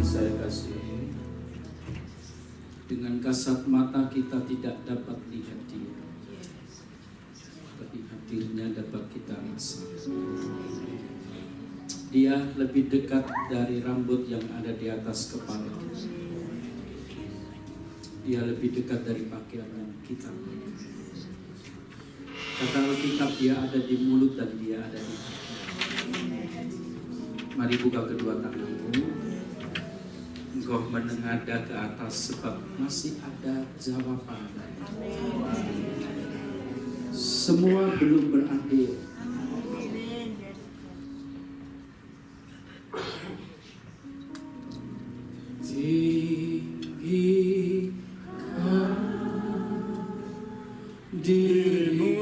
saya kasihi, dengan kasat mata kita tidak dapat lihat Dia, tapi hadirnya dapat kita rasakan. Dia lebih dekat dari rambut yang ada di atas kepala kita. Dia lebih dekat dari pakaian yang kita pakai. Kata Alkitab, Dia ada di mulut dan Dia ada di hati. Mari buka kedua tanganmu. Engkau menengadah ke atas sebab masih ada jawaban. Semua belum berakhir. Tinggikan dirimu,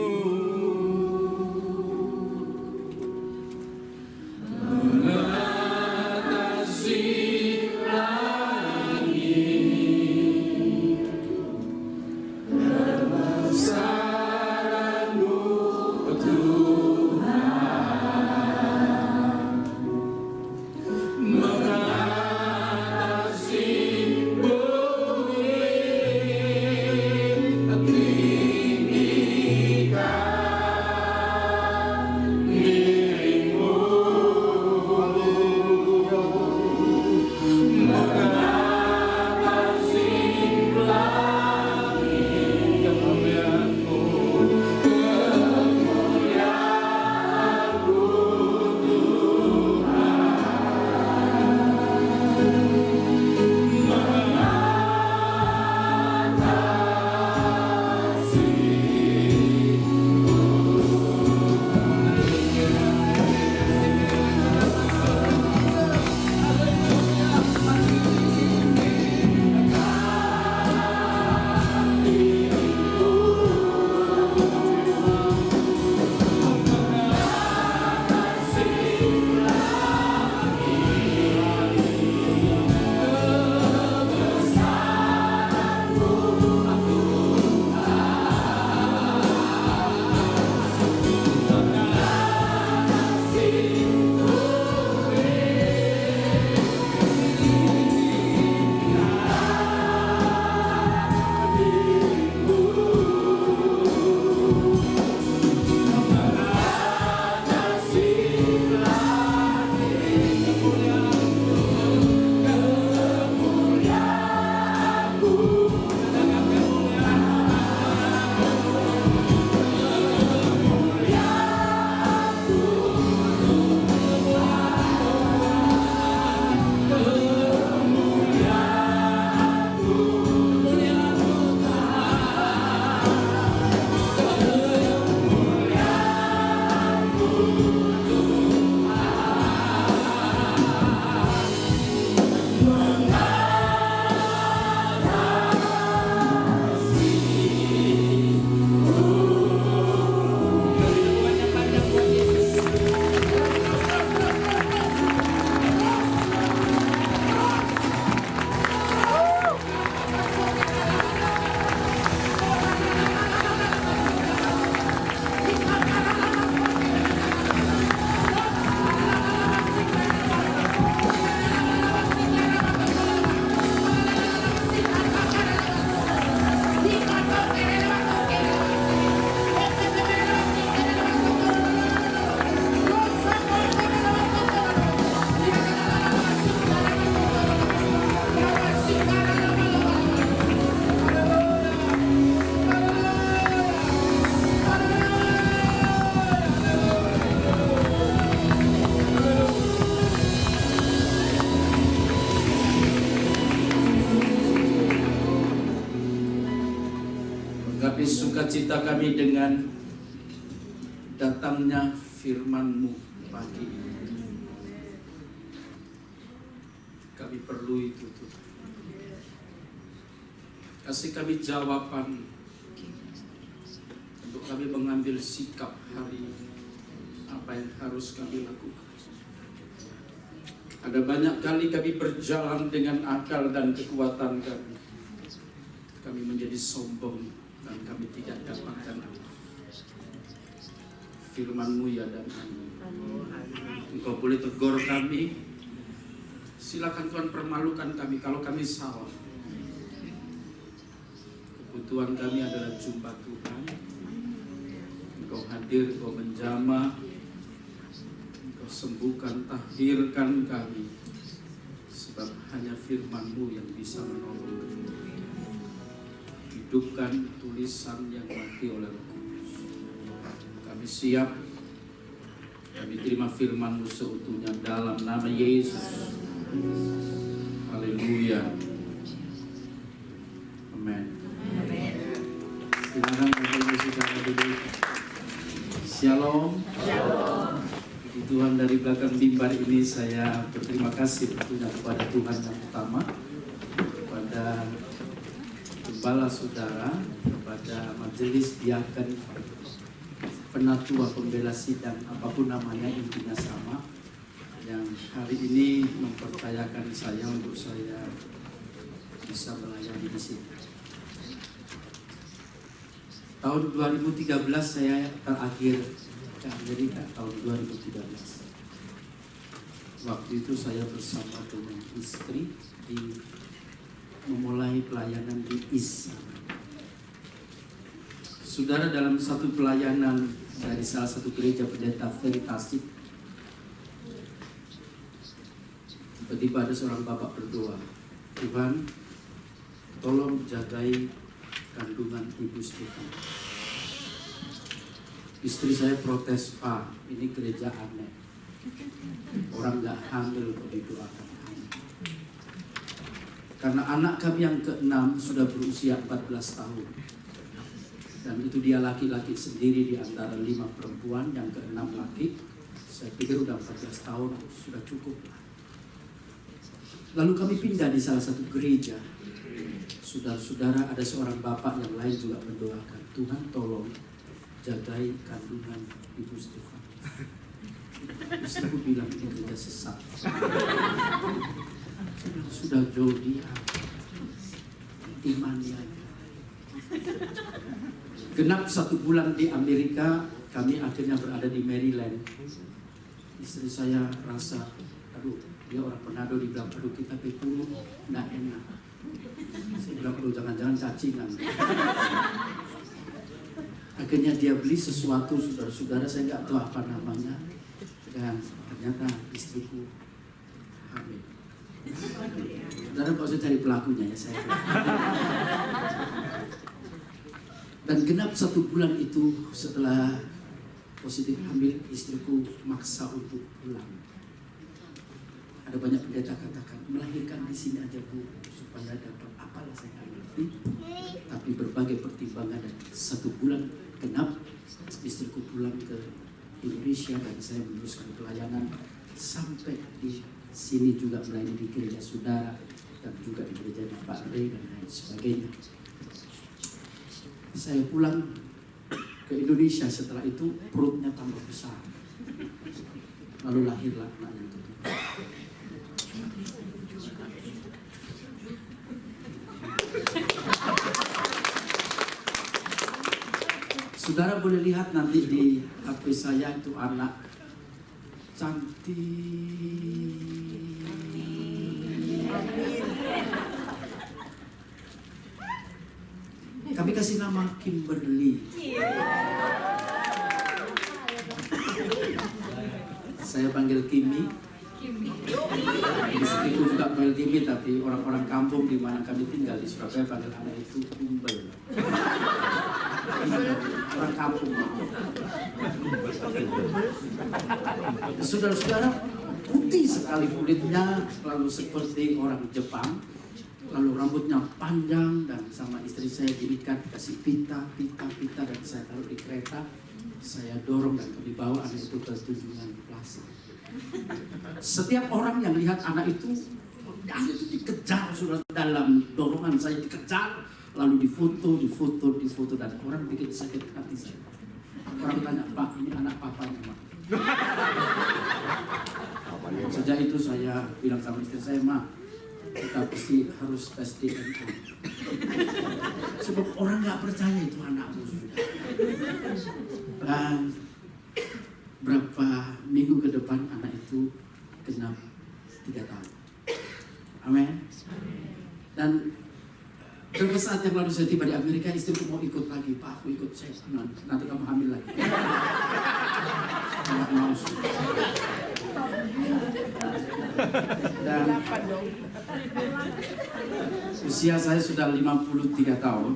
sukacita kami dengan datangnya firman-Mu pagi ini. Kami perlu itu Tuhan. Kasih kami jawaban untuk kami mengambil sikap hari ini. Apa yang harus kami lakukan. Ada banyak kali kami berjalan dengan akal dan kekuatan kami. Kami menjadi sombong dan kami tidak dapatkan firman-Mu ya dan Engkau boleh tegur kami Silakan Tuhan permalukan kami kalau kami salah. Kebutuhan kami adalah jumpa Tuhan. Engkau hadir, Engkau menjamah, Engkau sembuhkan, tahirkan kami. Sebab hanya firman-Mu yang bisa menolong kami. Hidupkan tulisan yang mati oleh Roh Kudus. Kami siap. Kami terima firman-Mu seutuhnya dalam nama Yesus. Haleluya. Amin. Silakan Bapak Ibu Saudara duduk. Shalom. Puji Tuhan, dari belakang mimbar ini saya berterima kasih tentunya kepada Tuhan yang utama, kepada Gembala Saudara, kepada Majelis Diaken, Penatua, Pembela Sidang, apapun namanya intinya sama, yang hari ini mempercayakan saya untuk saya bisa melayani di sini. Tahun 2013 saya terakhir ke Amerika, tahun 2013. Waktu itu saya bersama dengan istri memulai pelayanan di ISA. Saudara, dalam satu pelayanan dari salah satu gereja pendeta Veritas, tiba-tiba ada seorang bapak berdoa, Tuhan, tolong jagai kandungan Ibu Stefan. Istri saya protes, Pak, ini gereja aneh. Orang gak hamil kok didoakan. Karena anak kami yang ke-6 sudah berusia 14 tahun. Dan itu dia laki-laki sendiri di antara 5 perempuan, yang ke-6 laki. Saya pikir udah 14 tahun, sudah cukup lah. Lalu kami pindah di salah satu gereja. Saudara-saudara, ada seorang bapak yang lain juga mendoakan, Tuhan tolong jagai kandungan Ibu Stefan. Istriku bilang ini gereja sesat. Sudah jauh dia, imannya. Genap 1 bulan di Amerika, kami akhirnya berada di Maryland. Istri saya rasa, aduh, dia orang Manado, dibilang, aduh kita pekulu, nggak enak. Saya bilang, aduh jangan-jangan cacingan. Akhirnya dia beli sesuatu, saudara-saudara, saya nggak tahu apa namanya. Dan ternyata istriku hamil. Saudara nggak usah cari pelakunya ya, saya. Dan genap 1 bulan itu setelah positif hamil, istriku maksa untuk pulang. Ada banyak pendeta katakan, melahirkan di sini aja Bu, supaya dapat apalah saya nggak ngerti. Tapi berbagai pertimbangan dan 1 bulan genap, istriku pulang ke Indonesia dan saya meneruskan pelayanan sampai di sini juga melayani di gereja saudara dan juga di gereja Pak Rey dan lain sebagainya. Saya pulang ke Indonesia, setelah itu perutnya tambah besar. Lalu lahirlah anak yang kedua. Saudara boleh lihat nanti di HP saya, itu anak cantik. Kami kasih nama Kimberly. Saya panggil Kimi. Istriku juga panggil Kimi, tapi orang-orang kampung di mana kami tinggal di Surabaya panggil anak itu Kumbel. Orang kampung. Saudara-saudara, putih sekali kulitnya, lalu seperti orang Jepang, lalu rambutnya panjang, dan sama istri saya diikat, kasih pita, dan saya taruh di kereta, saya dorong dan kami bawa anak itu ke Tunjungan Plaza. Setiap orang yang lihat anak itu dikejar, sudah dalam dorongan saya dikejar, lalu difoto, dan orang bikin sakit hati saya. Orang tanya, Pak, ini anak papanya, Pak. Sejak itu saya bilang sama istri saya, Ma, kita pasti harus tes DNA. Sebab orang nggak percaya itu anakmu sudah. Dan berapa minggu ke depan anak itu genap 3 tahun. Amin. Dan beberapa saat yang lalu saya tiba di Amerika, istriku mau ikut lagi. Pak, aku ikut, saya nanti kamu hamil lagi. Nggak mau. Dan usia saya sudah 53 tahun.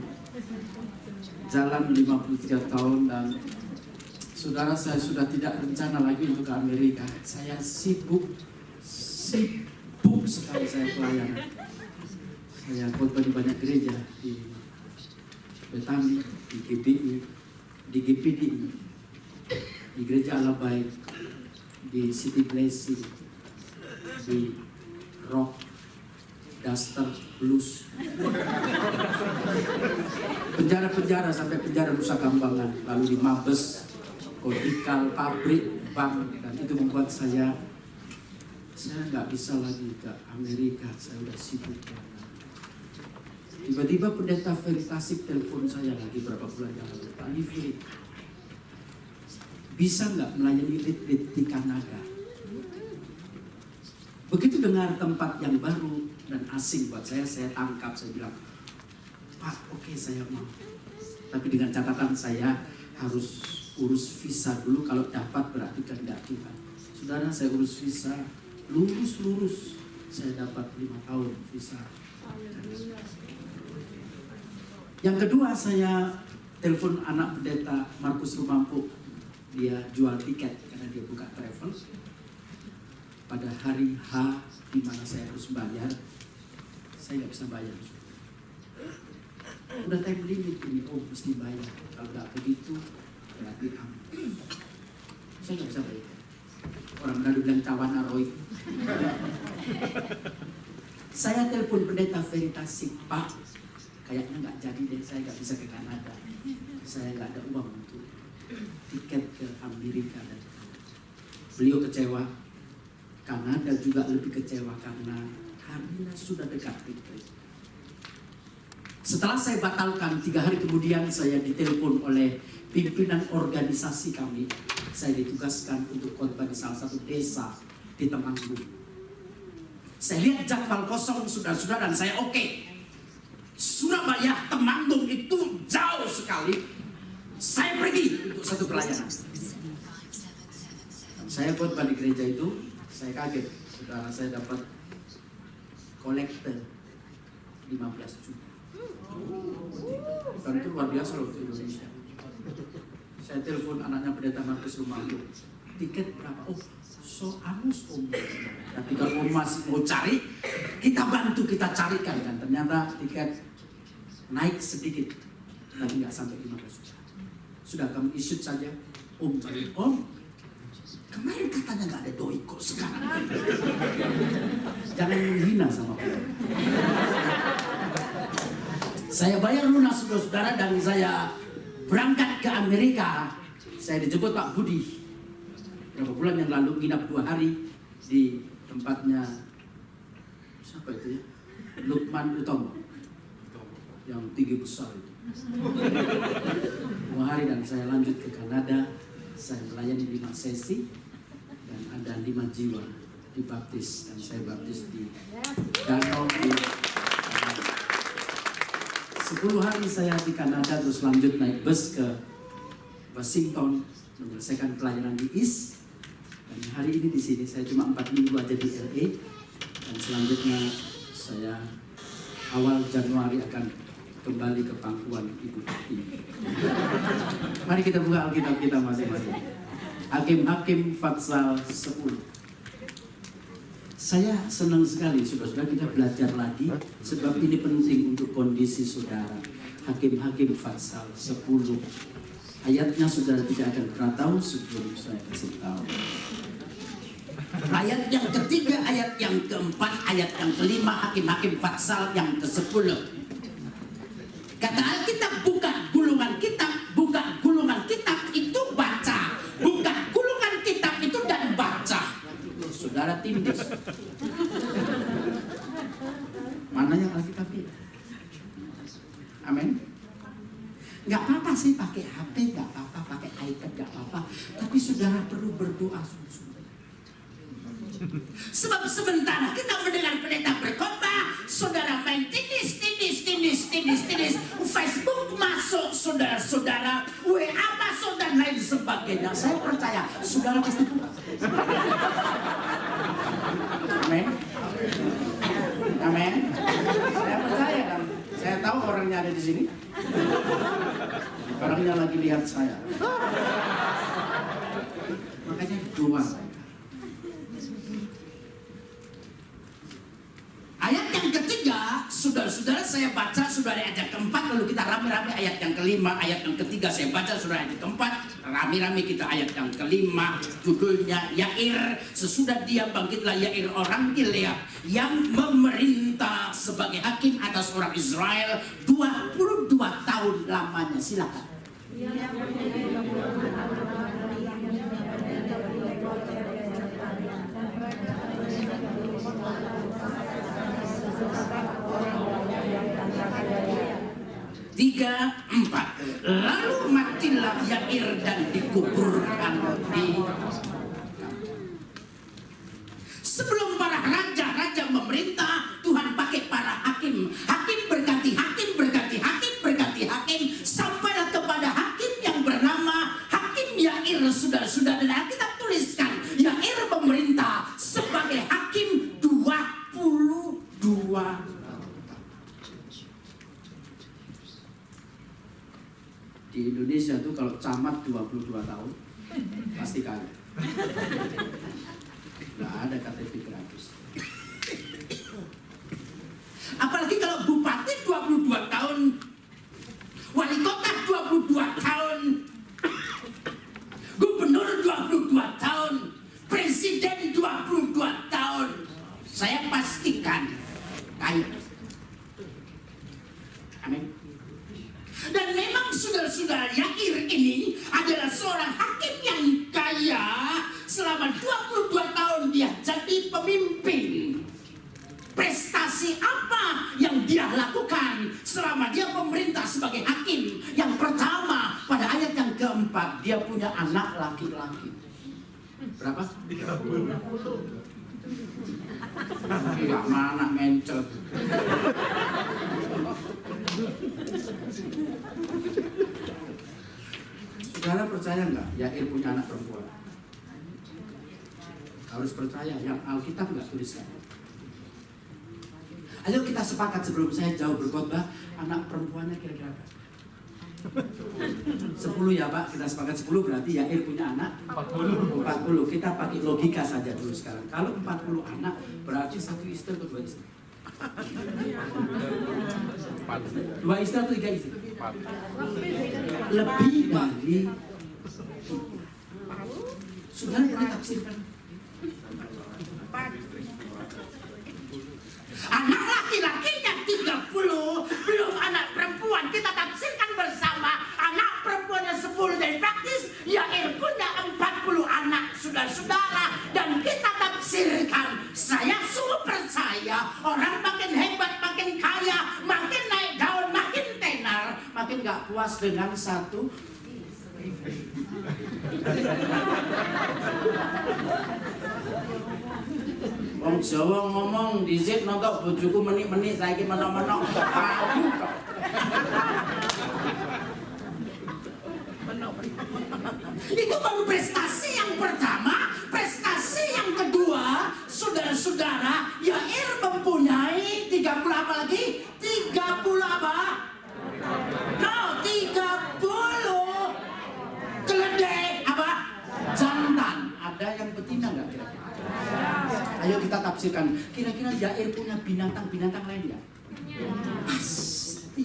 Jalan 53 tahun dan saudara, saya sudah tidak rencana lagi untuk ke Amerika. Saya sibuk sekali saya pelayanan. Saya khotbah di banyak gereja, di Betani, di GPI, di GPDI, di Gereja Allah Baik, di City Blessing, di Rock, Duster, Blues, penjara-penjara sampai penjara Nusa Kambangan, lalu di Mabes, Kodikal, pabrik, bank, dan itu membuat saya nggak bisa lagi ke Amerika. Saya udah sibuk banget. Tiba-tiba pendeta Veritasik telepon saya lagi berapa bulan yang lalu. Pak Livri, bisa nggak melayani retreat di Kanada? Begitu dengar tempat yang baru dan asing buat saya tangkap, saya bilang, Pak, oke, saya mau. Tapi dengan catatan saya harus urus visa dulu, kalau dapat berarti kehendak Tuhan. Saudara, saya urus visa, lurus, saya dapat 5 tahun visa. Yang kedua, saya telepon anak pendeta Markus Rumampu. Dia jual tiket karena dia buka travel. Pada hari H di mana saya harus bayar, saya nggak bisa bayar. Udah time limit ini, mesti bayar. Kalau nggak begitu, berarti aman. Saya nggak bisa bayar. Orang Manado bilang cawan aroi. Saya telepon pendeta Veritasik, Pak, kayaknya nggak jadi deh, saya nggak bisa ke Kanada. Saya nggak ada uang untuk tiket ke Amerika. Dan beliau kecewa. Kanada juga lebih kecewa karena harinya sudah dekat retreat. Setelah saya batalkan, 3 hari kemudian saya ditelepon oleh pimpinan organisasi kami. Saya ditugaskan untuk khotbah di salah satu desa di Temanggung. Saya lihat jadwal kosong saudara-saudara dan saya oke. Surabaya, Temanggung itu jauh sekali. Saya pergi untuk satu pelayanan. Saya khotbah di gereja itu, saya kaget. Saudara, saya dapat kolektor 15 juta. Dan itu luar biasa loh untuk Indonesia. Saya telepon anaknya pendeta Markus Rumampu. Tiket berapa? So angus om. Tapi kalau om masih mau cari, kita bantu, kita carikan kan. Ternyata tiket naik sedikit, tapi nggak sampai 15 juta. Sudah kamu isut saja. Om, kemarin katanya nggak ada doi kok sekarang. Jangan menghina sama orang. Saya bayar lunas saudara dan saya berangkat ke Amerika. Saya dijemput Pak Budi. Beberapa bulan yang lalu nginap 2 hari di tempatnya siapa itu ya? Lukman Utomo yang tinggi besar itu. 2 hari dan saya lanjut ke Kanada. Saya melayani 5 sesi dan ada 5 jiwa dibaptis dan saya baptis di danau di 10 hari saya di Kanada, terus lanjut naik bus ke Washington menyelesaikan pelayanan di East. Dan hari ini di sini saya cuma 4 minggu aja di LA dan selanjutnya saya awal Januari akan kembali ke pangkuan Ibu ini. Mari kita buka Alkitab kita masing-masing. Hakim-Hakim Fatsal 10. Saya senang sekali saudara-saudara kita belajar lagi sebab ini penting untuk kondisi saudara. Hakim-Hakim Fatsal 10. Ayatnya saudara tidak akan pernah tahu sebelum saya kasih tahu. Ayat yang ketiga, ayat yang keempat, ayat yang kelima, Hakim-Hakim Fatsal yang ke-10. Kata Alkitab, buka gulungan kitab, buka gulungan kitab itu baca, buka gulungan kitab itu dan baca. Saudara tindis. Mana yang Alkitab itu? Amin. Nggak apa-apa sih pakai HP, nggak apa-apa pakai iPad, nggak apa-apa. Tapi saudara perlu berdoa sungguh-sungguh. Sebab sementara kita mendengar pendeta berkhotbah, saudara main tindis. Facebook masuk, saudara-saudara, WA masuk dan lain sebagainya. Saya percaya saudara pasti buka. Amin. Amin. Saya percaya kan. Saya tahu orangnya ada di sini. Orangnya lagi lihat saya. Makanya doa. Ayat yang ketiga, saudara-saudara saya baca, saudara ayat yang keempat, lalu kita rame-rame ayat yang kelima, ayat yang ketiga saya baca, saudara ayat yang keempat, rame-rame kita ayat yang kelima, judulnya Yair. Sesudah dia bangkitlah Yair orang Gilead yang memerintah sebagai hakim atas orang Israel 22 tahun lamanya. Silakan. Tiga, empat. Lalu matilah Yair dan dikuburkan di. Sebelum para raja memerintah, Tuhan pakai para hakim. Hakim berganti hakim, sampailah kepada hakim yang bernama Hakim Yair, saudara-saudara. Dan kita tuliskan Yair memerintah sebagai hakim 22. Di Indonesia tuh kalau camat 22 tahun pasti kaya. Nggak ada KTP gratis. Apalagi kalau bupati 22 tahun, wali kota 22 tahun, gubernur 22 tahun, presiden 22 tahun. Saya pastikan kaya. Amin. Dan memang saudara-saudara, Yair ini adalah seorang hakim yang kaya. Selama 22 tahun dia jadi pemimpin. Prestasi apa yang dia lakukan selama dia memerintah sebagai hakim? Yang pertama, pada ayat yang keempat, dia punya anak laki-laki. Berapa? 30. Enggak mana mencet. Saudara percaya nggak Yair punya anak perempuan? Harus percaya, yang Alkitab nggak tuliskan. Ayo kita sepakat sebelum saya jauh berkhotbah, anak perempuannya kira-kira berapa? 10 ya Pak, kita sepakat 10 berarti Yair punya anak 40. Kita pakai logika saja dulu sekarang. Kalau 40 anak berarti 1 istri atau 2 istri? 2 istri atau 3 istri? Lebih dari. Saudara boleh tafsirkan. Anak laki-lakinya 30, belum anak perempuan. Kita tafsirkan bersama. Anak perempuannya 10, dan praktis Yair punya 40 anak, saudara-saudara. Dan kita tafsirkan, saya sungguh percaya orang makin hebat, makin kaya, makin naik daun, makin tenar, makin gak puas dengan satu. Wong Jawa ngomong dhisik nontok bojoku menik-menik saiki menok-menok aku kok. Itu baru prestasi yang pertama. Prestasi yang kedua, saudara-saudara, Yair mempunyai 30 apa lagi? 30 apa? No, 30 keledai apa? Jantan. Ada yang betina nggak kira-kira? Ayo kita tafsirkan. Kira-kira Yair punya binatang-binatang lain ya? Pasti.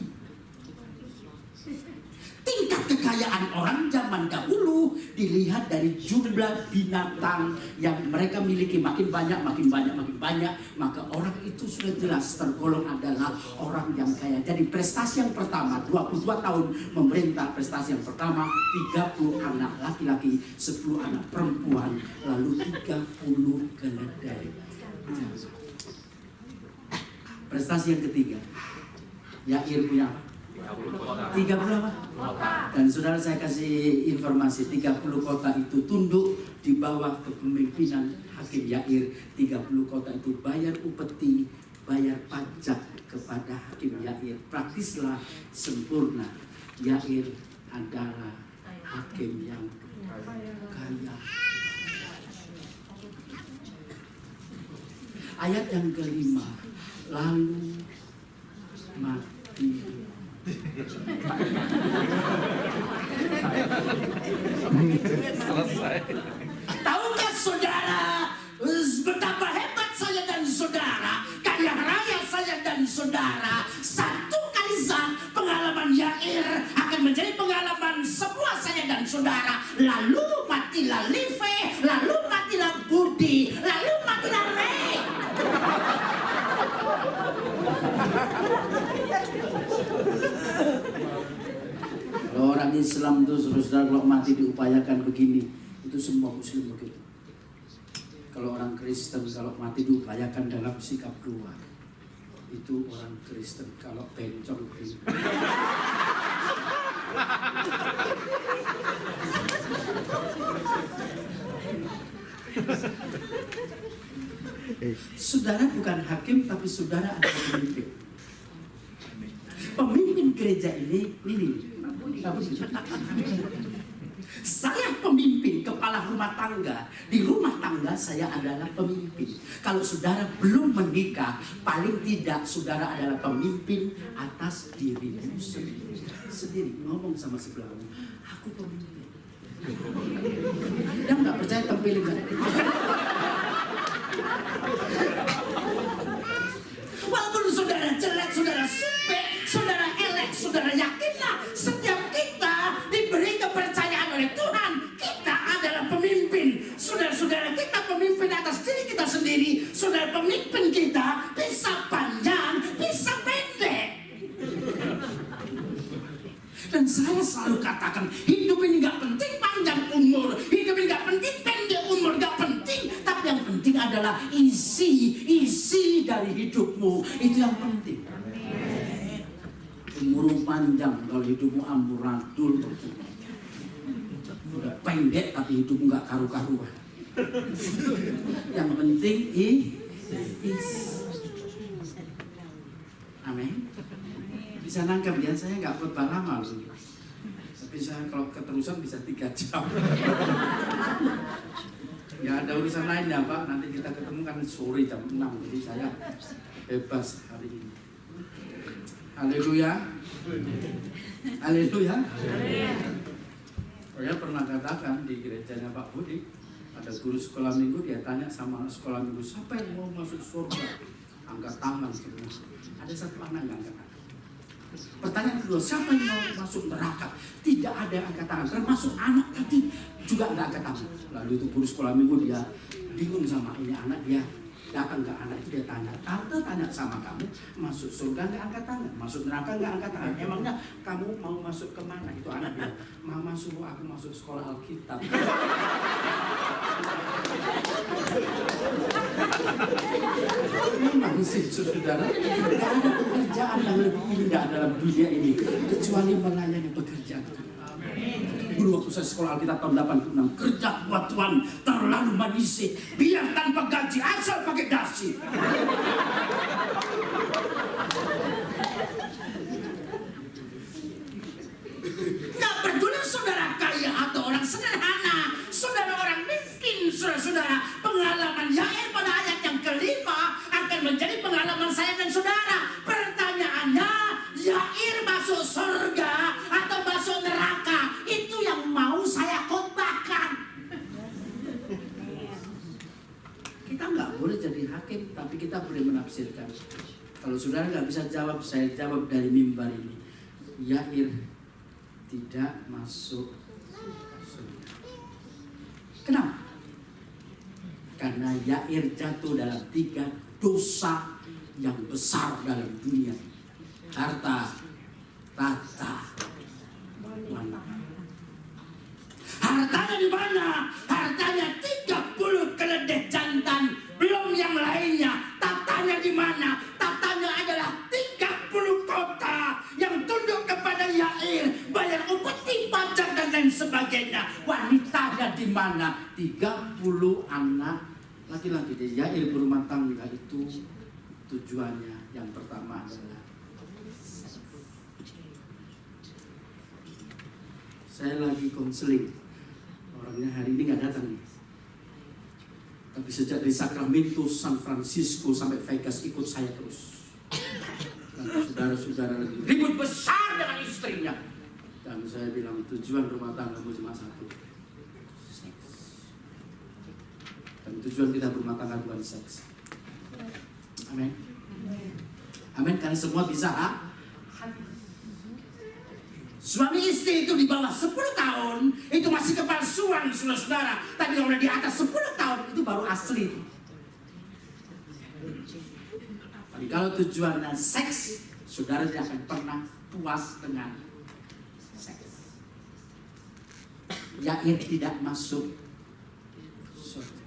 Tingkat kekayaan orang zaman dahulu dilihat dari jumlah binatang yang mereka miliki. Makin banyak, makin banyak, makin banyak, maka orang itu sudah jelas tergolong adalah orang yang kaya. Jadi prestasi yang pertama, 22 tahun memerintah. Prestasi yang pertama, 30 anak laki-laki, 10 anak perempuan, lalu 30 keledai. Prestasi yang ketiga, Yair punya apa? 30 apa? Dan saudara, saya kasih informasi, 30 kota itu tunduk di bawah kepemimpinan Hakim Yair. 30 kota itu bayar upeti bayar pajak kepada Hakim Yair. Praktislah sempurna. Yair adalah hakim yang kaya. Ayat yang kelima, lalu mati. Tahukah saudara betapa hebat saya dan saudara, kaya raya saya dan saudara? Satu kali zat pengalaman Yair akan menjadi pengalaman semua saya dan saudara. Lalu matilah Live, lalu matilah Budi, lalu matilah Ray. Kalau orang Islam itu saudara, kalau mati diupayakan begini, itu semua Muslim begitu. Kalau orang Kristen kalau mati diupayakan dalam sikap keluar, itu orang Kristen. Kalau bencong begini. Saudara bukan hakim, tapi saudara adalah pemimpin. Pemimpin gereja ini. Saya pemimpin, kepala rumah tangga. Di rumah tangga saya adalah pemimpin. Kalau saudara belum menikah, paling tidak saudara adalah pemimpin atas dirimu sendiri. Ngomong sama sebelahmu, aku pemimpin. Yang nggak percaya tempelin kan? Walaupun saudara jelek, saudara sumpek, saudara elek, saudara yakinlah setiap kita diberi kepercayaan oleh Tuhan. Kita adalah pemimpin. Saudara-saudara kita pemimpin atas diri kita sendiri. Saudara pemimpin kita bisa panjang, bisa pendek. Dan saya selalu katakan, hidup ini gak penting panjang umur, hidup ini gak penting pendek umur, gak penting. Tapi yang penting adalah isi dari hidupmu. Itu yang penting. Umur panjang, kalau hidupmu amburadul, udah pendek tapi hidupmu gak karu-karuan. Yang penting amin. Bisa nangkep ya, saya nggak khotbah lama loh. Tapi saya kalau keterusan bisa 3 jam. Ya ada urusan lain ya Pak, nanti kita ketemu kan sore jam 6, jadi saya bebas hari ini. Haleluya. Haleluya. Saya pernah katakan di gerejanya Pak Budi, ada guru sekolah minggu, dia tanya sama sekolah minggu, siapa yang mau masuk surga? Angkat tangan semua. Ada satu anak yang angkat tangan. Pertanyaan kedua, siapa yang mau masuk neraka? Tidak ada yang angkat tangan, termasuk anak tadi juga nggak angkat tangan. Lalu itu guru sekolah minggu, dia bingung sama ini anak, dia datang ke anak itu, dia tanya, tante tanya sama kamu, masuk surga nggak angkat tangan, masuk neraka nggak angkat tangan, emangnya kamu mau masuk kemana? Itu anak dia, mama suruh aku masuk sekolah Alkitab. Memang sih saudara, tidak ada pekerjaan yang lebih indah dalam dunia ini kecuali melayani pekerjaan. Dulu waktu saya sekolah Alkitab tahun 86, kerja buat Tuhan terlalu manisik, biar tanpa gaji asal pakai dasi. Nggak peduli saudara kaya atau orang sederhana, saudara orang miskin, saudara-saudara, pengalaman Yair pada ayat yang kelima akan menjadi pengalaman saya dan saudara. Pertanyaannya, Yair masuk surga atau masuk neraka? Itu yang mau saya khotbahkan. Kita nggak boleh jadi hakim, tapi kita boleh menafsirkan. Kalau saudara nggak bisa jawab, saya jawab dari mimbar ini. Yair tidak masuk surga. Kenapa? Karena Yair jatuh dalam 3 dosa yang besar dalam dunia. Harta, tahta, wanita. Hartanya di mana? Hartanya 30 keledai jantan, belum yang lainnya. Tatanya di mana? Tatanya adalah 30 kota yang tunduk kepada Yair, bayar upeti, pajak dan lain sebagainya. Wanitanya di mana? 30 anak laki-laki. Yair berumah tangga itu Tujuannya yang pertama adalah saya lagi konseling. Orangnya hari ini nggak datang nih. Tapi sejak dari Sacramento, San Francisco sampai Vegas ikut saya terus. Dan saudara-saudara lagi ribut besar dengan istrinya. Dan saya bilang tujuan rumah tanggamu cuma satu, seks. Dan tujuan kita berumah tangga bukan seks. Amin. Amin. Kalian semua bisa, ha? Suami istri itu di bawah 10 tahun itu masih kepalsuan, saudara-saudara. Tapi kalau udah di atas 10 tahun itu baru asli. Tapi kalau tujuannya seks, saudara tidak akan pernah puas dengan seks. Yair tidak masuk surga.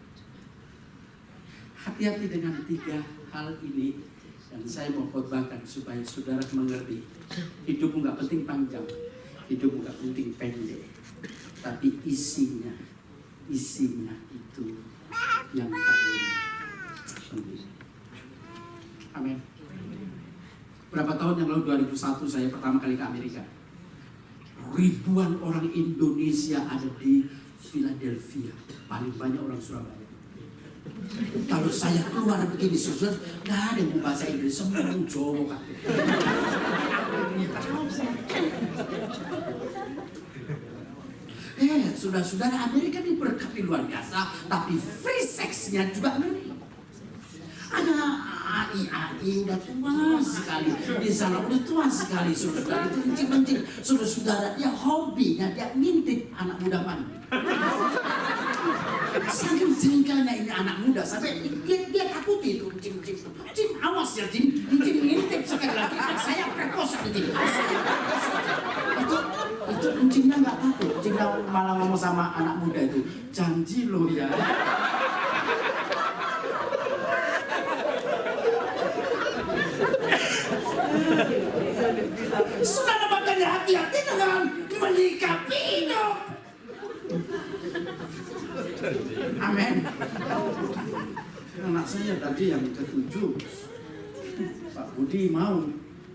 Hati-hati dengan 3 hal ini yang saya mau khotbahkan supaya saudara mengerti. Hidupmu nggak penting panjang, hidupmu nggak penting pendek, tapi isinya itu yang paling penting. Amin. Berapa tahun yang lalu, 2001 saya pertama kali ke Amerika. Ribuan orang Indonesia ada di Philadelphia, paling banyak orang Surabaya. Kalau saya keluar begini, saudara, nggak ada yang bahasa Inggris, semua Jawa kan. Saudara-saudara, Amerika diberkati luar biasa, tapi free sex-nya juga ngeri. Ada AI udah tua sekali, di sana udah tua sekali, saudara itu mencing-mencing, saudara-saudara dia hobinya dia ngintip anak muda mandi. Saking jengkelnya ini anak muda sampai dia takut itu cing awas ya cing ngintip sekali lagi saya perkosa itu cingnya nggak takut, cingnya malah ngomong sama anak muda itu janji lo ya. Saudara makanya hati-hati dengan menyikapi hidup. Amin. Anak saya tadi yang ke-7, Pak Budi mau.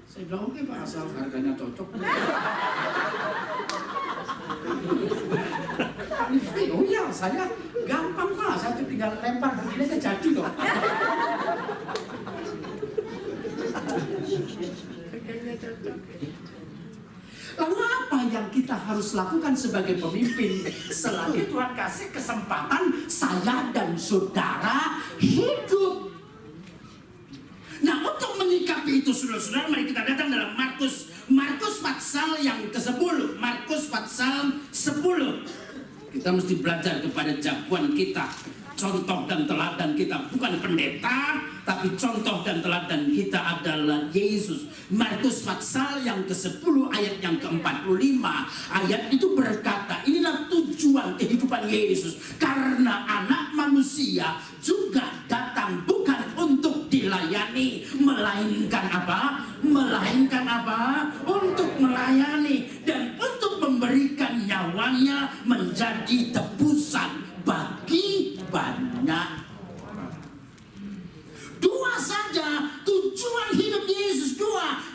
Saya bilang oke Pak, asal harganya cocok. Oh iya, saya gampang Pak, saya tinggal lempar begini aja jadi kok. Lalu apa yang kita harus lakukan sebagai pemimpin selagi Tuhan kasih kesempatan saya dan saudara hidup? Nah, untuk menyikapi itu saudara-saudara, mari kita datang dalam Markus pasal yang ke-10. Markus pasal 10. Kita mesti belajar kepada jagoan kita. Contoh dan teladan kita bukan pendeta, tapi contoh dan teladan kita adalah Yesus. Markus pasal yang ke-10 ayat yang ke-45. Ayat itu berkata, inilah tujuan kehidupan Yesus. Karena anak manusia juga datang bukan untuk dilayani, melainkan apa? Melainkan apa? Untuk melayani dan untuk memberikan nyawanya menjadi tebusan bagi banyak. Dua saja tujuan hidup Yesus,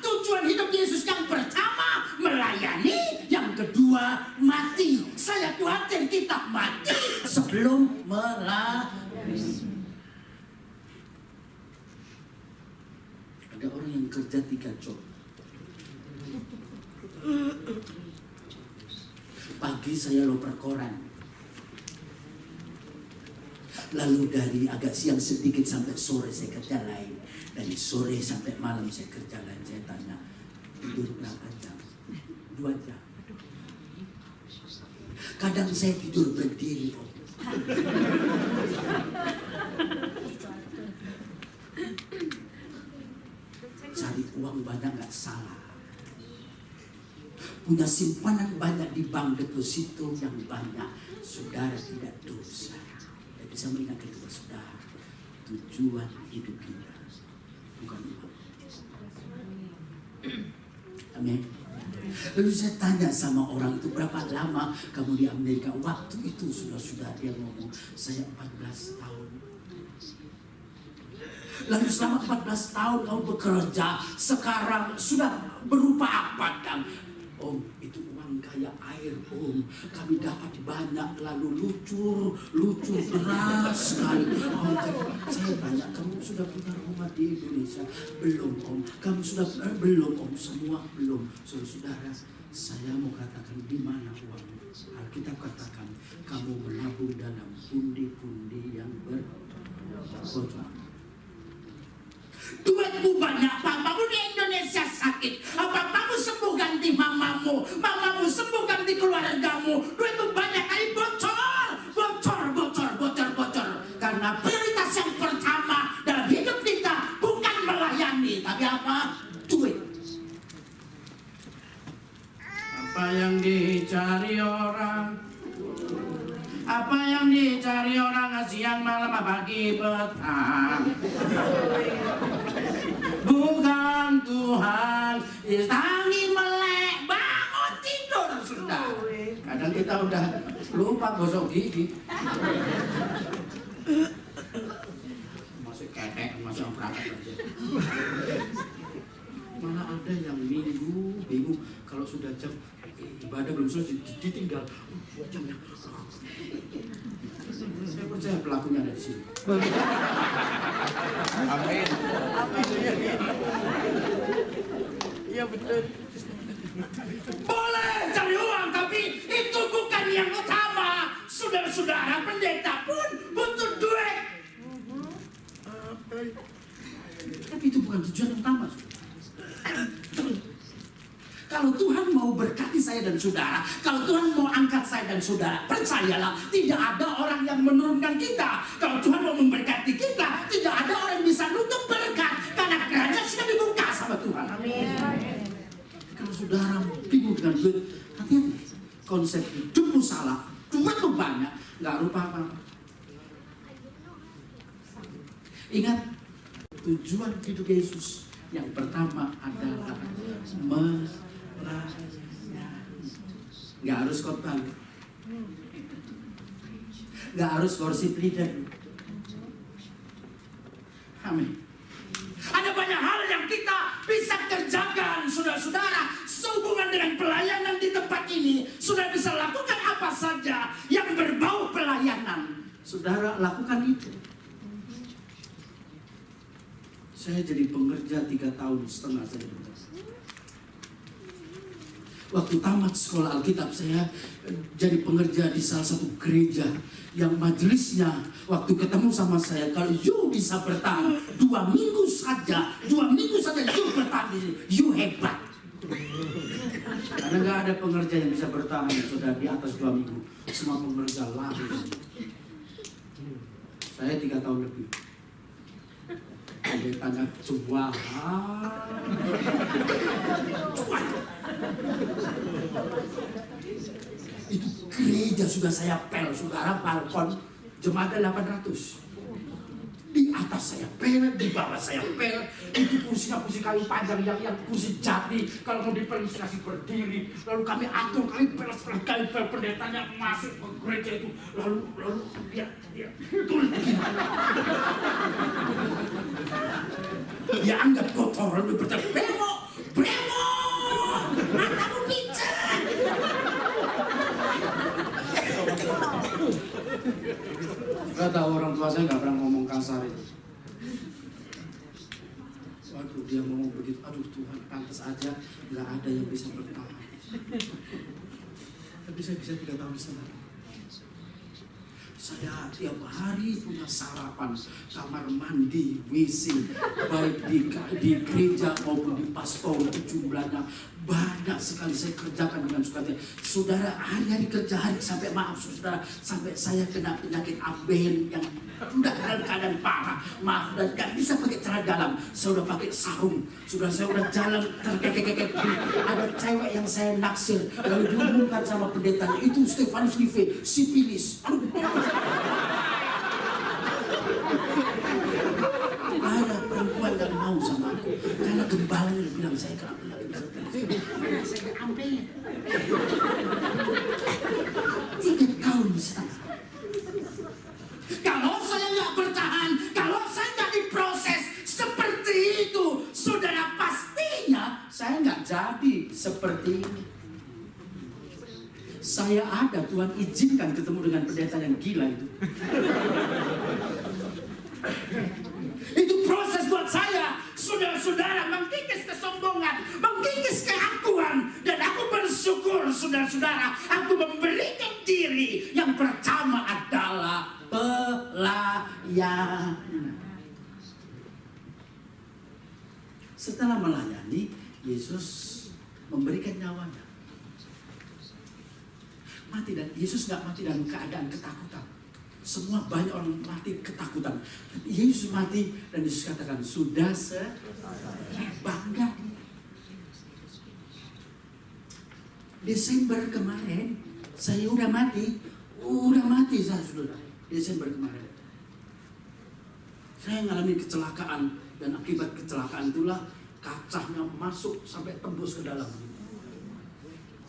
tujuan hidup Yesus. Yang pertama melayani, yang kedua mati. Saya khawatir kita mati sebelum melayani. Ada orang yang kerja 3 job. Pagi saya loper koran, lalu dari agak siang sedikit sampai sore saya kerja lain, dari sore sampai malam saya kerja lain. Saya tanya, tidur berapa jam? 2 jam. Kadang saya tidur berdiri. Cari uang banyak nggak salah, punya simpanan banyak di bank deposito yang banyak, saudara tidak dosa. Bisa mengingatkan kepada saudara, tujuan hidup kita bukan uang. Amin. Lalu saya tanya sama orang itu, berapa lama kamu di Amerika? Waktu itu sudah dia ngomong, saya 14 tahun. Lalu selama 14 tahun kamu bekerja, sekarang sudah berupa apa dan Om, itu uang kayak air Om. Kami dapat banyak lalu lucur deras sekali. Om, saya tanya, kamu sudah punya rumah di Indonesia? Belum Om. Kamu sudah belum Om, semua belum. Saudara, saya mau katakan di mana uang? Alkitab katakan kamu menabung dalam pundi-pundi yang berbocor. Duitmu banyak, papamu di Indonesia sakit, papamu sembuh ganti mamamu sembuh ganti keluargamu, duitmu banyak kali bocor. Karena prioritas yang pertama dalam hidup kita bukan melayani, tapi apa? Duit. Apa yang dicari orang? Apa yang dicari orang siang malam pagi petang? Bukan Tuhan, distangi melek, bangun tidur sudah. Kadang kita udah lupa gosok gigi. Masih ketek, masih perangkat aja. Malah ada yang minggu bingung kalau sudah jam ibadah belum selesai ditinggal jamnya. Saya percaya pelakunya ada di sini. Amin. Iya betul. Boleh cari uang, tapi itu bukan yang utama. Saudara-saudara, pendeta pun butuh duit. Tapi itu bukan tujuan utama. Kalau Tuhan mau berkati saya dan saudara, kalau Tuhan mau angkat saya dan saudara, percayalah tidak ada orang yang menurunkan kita. Kalau Tuhan mau memberkati kita, tidak ada orang yang bisa nutup berkat, karena kerannya sudah dibuka sama Tuhan. Amin. Kalau saudara bingung dengan duit, hati-hati. Konsep hidupmu salah, duitmu banyak, nggak rupa apa-apa. Ingat, tujuan hidup Yesus yang pertama adalah nggak harus khotbah, nggak harus worship leader. Amin. Ada banyak hal yang kita bisa kerjakan, saudara-saudara, sehubungan dengan pelayanan di tempat ini. Saudara bisa lakukan apa saja yang berbau pelayanan. Saudara lakukan itu. Saya jadi pengerja 3,5 tahun saya bekerja. Waktu tamat sekolah Alkitab, saya jadi pengerja di salah satu gereja yang majelisnya waktu ketemu sama saya, kalau you bisa bertahan 2 minggu saja you bertahan di sini, you hebat. Karena nggak ada pengerja yang bisa bertahan sudah di atas 2 minggu. Semua pengerja lari. Saya 3 tahun lebih. Dia tanya cuan. Itu gereja sudah saya pel, saudara, balkon jemaat 800. Di atas saya pel, di bawah saya pel. Itu kursinya kursi kayu panjang yang kursi jati. Kalau mau diperluasi berdiri, lalu kami atur kali pel, pendetanya masuk ke gereja itu, lalu dia tulis begini. Dia anggap kotor, lalu berkata, Bremo, matamu pincang. Saya tahu orang tua saya nggak pernah ngomong kasar itu. Waduh, dia ngomong begitu, aduh Tuhan, pantas aja nggak ada yang bisa bertahan. Tapi saya bisa 3,5 tahun. Saya tiap hari punya sarapan, kamar mandi, WC, baik di gereja maupun di pastor, jumlahnya banyak sekali saya kerjakan dengan sukacita. Saudara, hari-hari kerja hari sampai maaf saudara, sampai saya kena penyakit amben yang udah dalam keadaan parah. Maaf, dan gak bisa pakai celana dalam. Saya udah pakai sarung. Sudah saya udah jalan terkekek. Ada cewek yang saya naksir, lalu diumumkan sama pendetanya, itu Stefanus Live, sipilis. Ada perempuan yang mau sama aku karena gembalanya bilang saya kena penyakit saya ambil 3,5 tahun. Kalau saya nggak bertahan, kalau saya nggak diproses, seperti ini. Saya ada, Tuhan izinkan ketemu dengan pendeta yang gila itu. Itu proses buat saya, saudara-saudara, mengkikis kesombongan, mengkikis keakuan. Dan aku bersyukur, saudara-saudara, aku memberikan diri. Yang pertama adalah pelayanan. Setelah melayani, Yesus memberikan nyawanya. Mati, dan Yesus nggak mati dalam keadaan ketakutan. Semua banyak orang mati ketakutan. Tapi Yesus mati dan Yesus katakan, sudah selesai. Bangga. Desember kemarin, saya udah mati saya sudah. Desember kemarin. Saya mengalami kecelakaan, dan akibat kecelakaan itulah kacanya masuk sampai tembus ke dalam.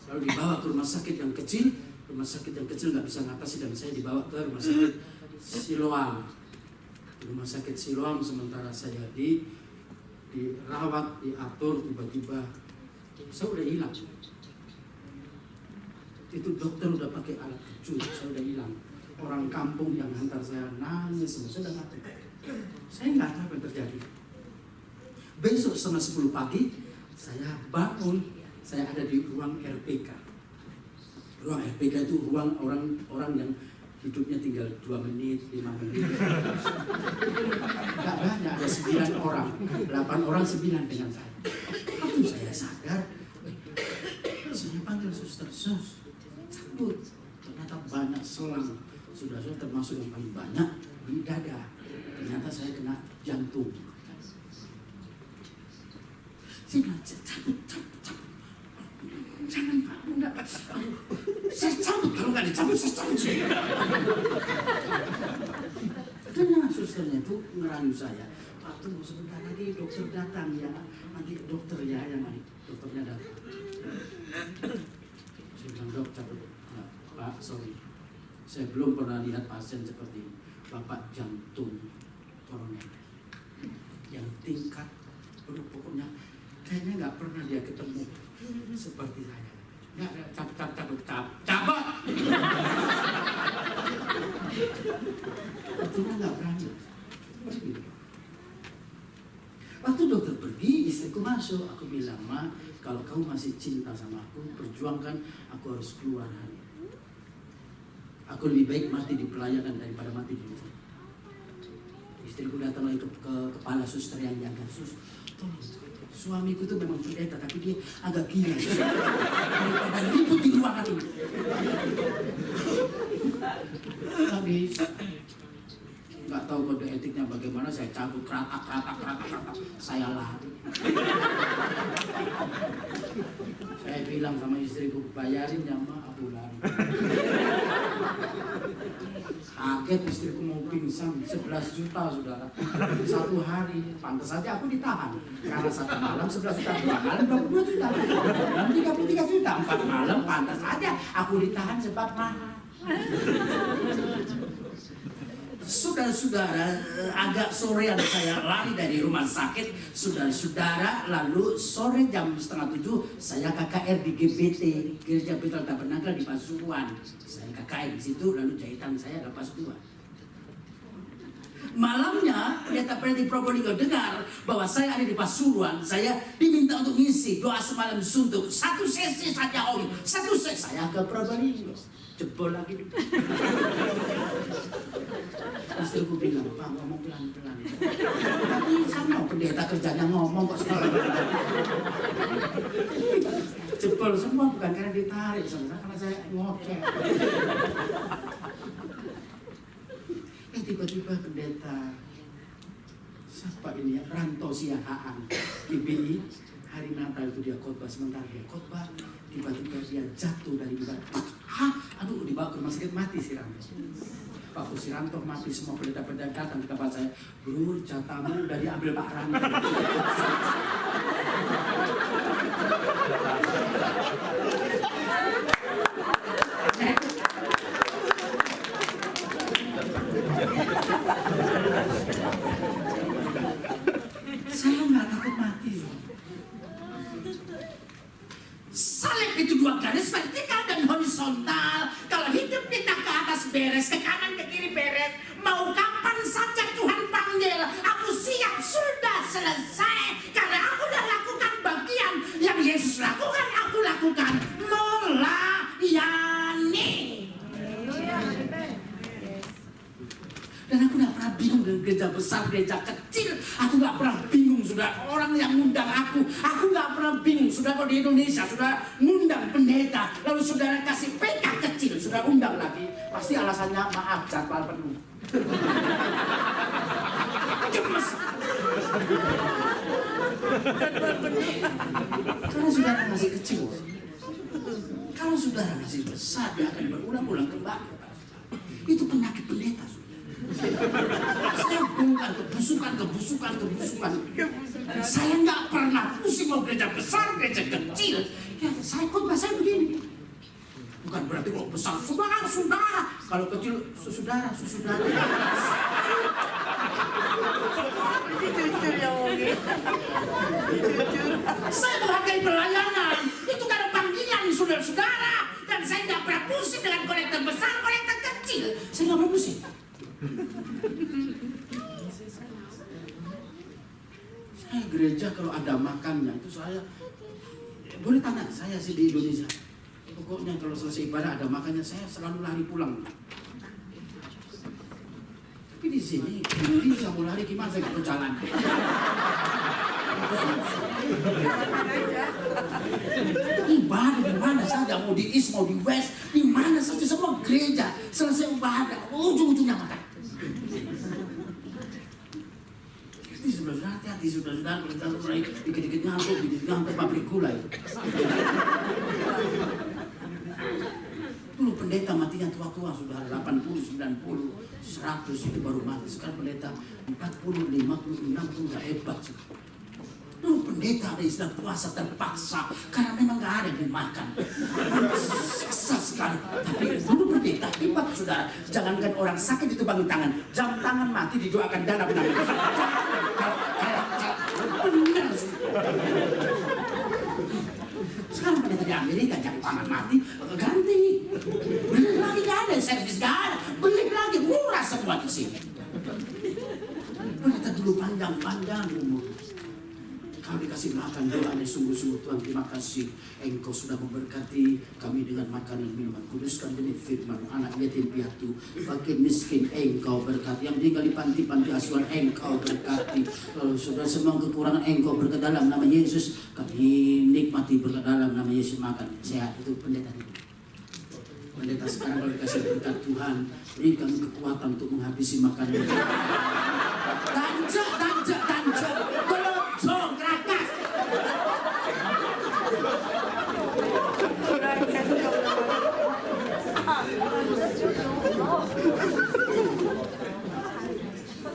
Lalu dibawa ke rumah sakit yang kecil. Rumah sakit yang kecil nggak bisa ngatasi, dan saya dibawa ke rumah sakit Siloam. Rumah sakit Siloam sementara saya dirawat, diatur, tiba-tiba saya udah hilang. Itu dokter udah pakai alat kecil, saya udah hilang. Orang kampung yang hantar saya nangis semua, saya udah mati. Saya nggak tahu apa yang terjadi. Besok setengah 10 pagi saya bangun, saya ada di ruang RPK. Ruang RPK itu ruang orang yang hidupnya tinggal 2 menit, 5 menit. Gak banyak, ada 9 orang, 8 orang 9 dengan saya. Waktu saya sadar, saya panggil suster, sus, cabut. Ternyata banyak selang, sudah saya termasuk yang paling banyak di dada. Ternyata saya kena jantung. Saya bilang, cabut. Jangan Pak, enggak. Saya cabut, kalau nggak dicabut, saya cabut. Karena susternya itu ngerayu saya. Pak, tunggu sebentar lagi dokter datang ya. Nanti dokter ya yang nanti dokternya datang. Saya bilang, dok, cabut. Nah, Pak, sorry. Saya belum pernah lihat pasien seperti ini. Bapak jantung koroner. Yang tingkat, pokoknya kayaknya nggak pernah dia ketemu seperti saya. Nggak, cabut. Artinya nggak berani. Waktu dokter pergi, istriku masuk. Aku bilang, Ma, kalau kamu masih cinta sama aku, perjuangkan, aku harus keluar hari ini. Aku lebih baik mati di pelayanan daripada mati di rumah. Istriku datang lagi ke kepala suster yang jaga, sus, tolong. Suamiku itu memang pendeta, tapi dia agak gila. Daripada ribut di ruangan ini. Habis, nggak tahu kode etiknya bagaimana, saya cabut, keratak. Saya lari. Saya bilang sama istriku, bayarin ya Ma, aku lari. Kaget istriku mau pingsan, 11 juta saudara. 1 hari, pantas saja aku ditahan. Karena 1 malam 11 juta, 2 malam 22 juta. 33 juta, 4 malam pantas saja aku ditahan sebab mahal. Saudara-saudara, agak sorean saya lari dari rumah sakit. Saudara-saudara, lalu sore jam 6:30 saya KKR di GBT, Gereja Bethel Tabernakel di Pasuruan. Saya KKR di situ, lalu jahitan saya lepas 2. Malamnya, pendeta di Probolinggo dengar bahwa saya ada di Pasuruan. Saya diminta untuk ngisi doa semalam suntuk. 1 sesi saja Om, 1 sesi. Saya ke Probolinggo, jebol lagi. Istriku bilang, Pak, ngomong pelan-pelan. Tapi sama pendeta kerjanya ngomong kok sekali. Jebol semua, bukan karena ditarik, sebenarnya karena saya ngoceh. Tiba-tiba pendeta, siapa ini ya, Ranto Siahaan, GBI, hari Natal itu dia khotbah, sementara dia khotbah, tiba-tiba dia jatuh dari mimbar. Aduh, dibawa ke rumah sakit, mati si Ranto. Waktu si Ranto mati, semua pendeta-pendeta datang ke tempat saya. Bro, jatamu udah diambil Pak Ranto. Saya nggak takut mati. garis vertikal dan horizontal. Kalau hidup kita ke atas beres, ke kanan ke kiri beres, mau kapan saja Tuhan panggil, aku siap, sudah selesai. Karena aku udah lakukan bagian yang Yesus lakukan, aku lakukan. Melayani. Dan aku gak pernah bingung dengan gereja besar, gereja kecil. Aku gak pernah bingung, sudah orang yang ngundang aku. Aku gak pernah bingung, sudah kalau di Indonesia, sudah ngundang pendeta. Lalu saudara kasih PK kecil, sudah undang lagi. Pasti alasannya, maaf, jadwal penuh. Gemes. Kalau saudara masih kecil, kalau saudara masih besar, dia akan berulang-ulang kembali. Itu penyakit pendeta, saudara. Saya bongkar kebusukan. Saya nggak pernah pusing mau gereja besar, gereja kecil. Ya, saya khotbah saya begini. Bukan berarti kalau besar saudara, kalau kecil saudara. Jujur ya Wogi. Saya menghargai pelayanan. Itu karena panggilan saudara-saudara. Dan saya nggak pernah pusing dengan kolektor besar, kolektor kecil. Saya nggak pernah pusing. Saya gereja kalau ada makannya itu saya boleh tanya saya sih di Indonesia. Pokoknya kalau selesai ibadah ada makannya saya selalu lari pulang. Tapi di sini bisa mau lari gimana saya nggak jalan. Ibadah di mana saja, mau di East mau di West, di mana saja semua gereja selesai ibadah ujung-ujungnya makan. Hati-hati saudara-saudara, kalau kita mulai dikit-dikit ngantuk pabrik gula itu. Dulu pendeta matinya tua-tua, sudah 80, 90, 100 itu baru mati. Sekarang pendeta 40, 50, 60 udah hebat sih. Dulu pendeta ada istilah puasa terpaksa karena memang gak ada yang dimakan. Siksa sekali. Tapi dulu pendeta hebat saudara. Jangankan orang sakit ditebangin tangan, jam tangan mati didoakan dalam nama. Benar sih. Sekarang pendeta di Amerika jangan tangan mati ganti. Beli lagi gak ada, servis gak ada. Beli lagi murah semua di sini. Pendeta dulu panjang umur. Kalau dikasih makan doanya sungguh-sungguh Tuhan terima kasih Engkau sudah memberkati kami dengan makanan minuman kuduskan demi firman anak yatim piatu fakir miskin Engkau berkati yang tinggal di panti-panti asuhan Engkau berkati saudara semua kekurangan Engkau berkat dalam nama Yesus kami nikmati berkat dalam nama Yesus makan sehat itu pendeta itu. Pendeta sekarang kalau dikasih berkat Tuhan berikan kekuatan untuk menghabisi makanan tanja golong gerakas.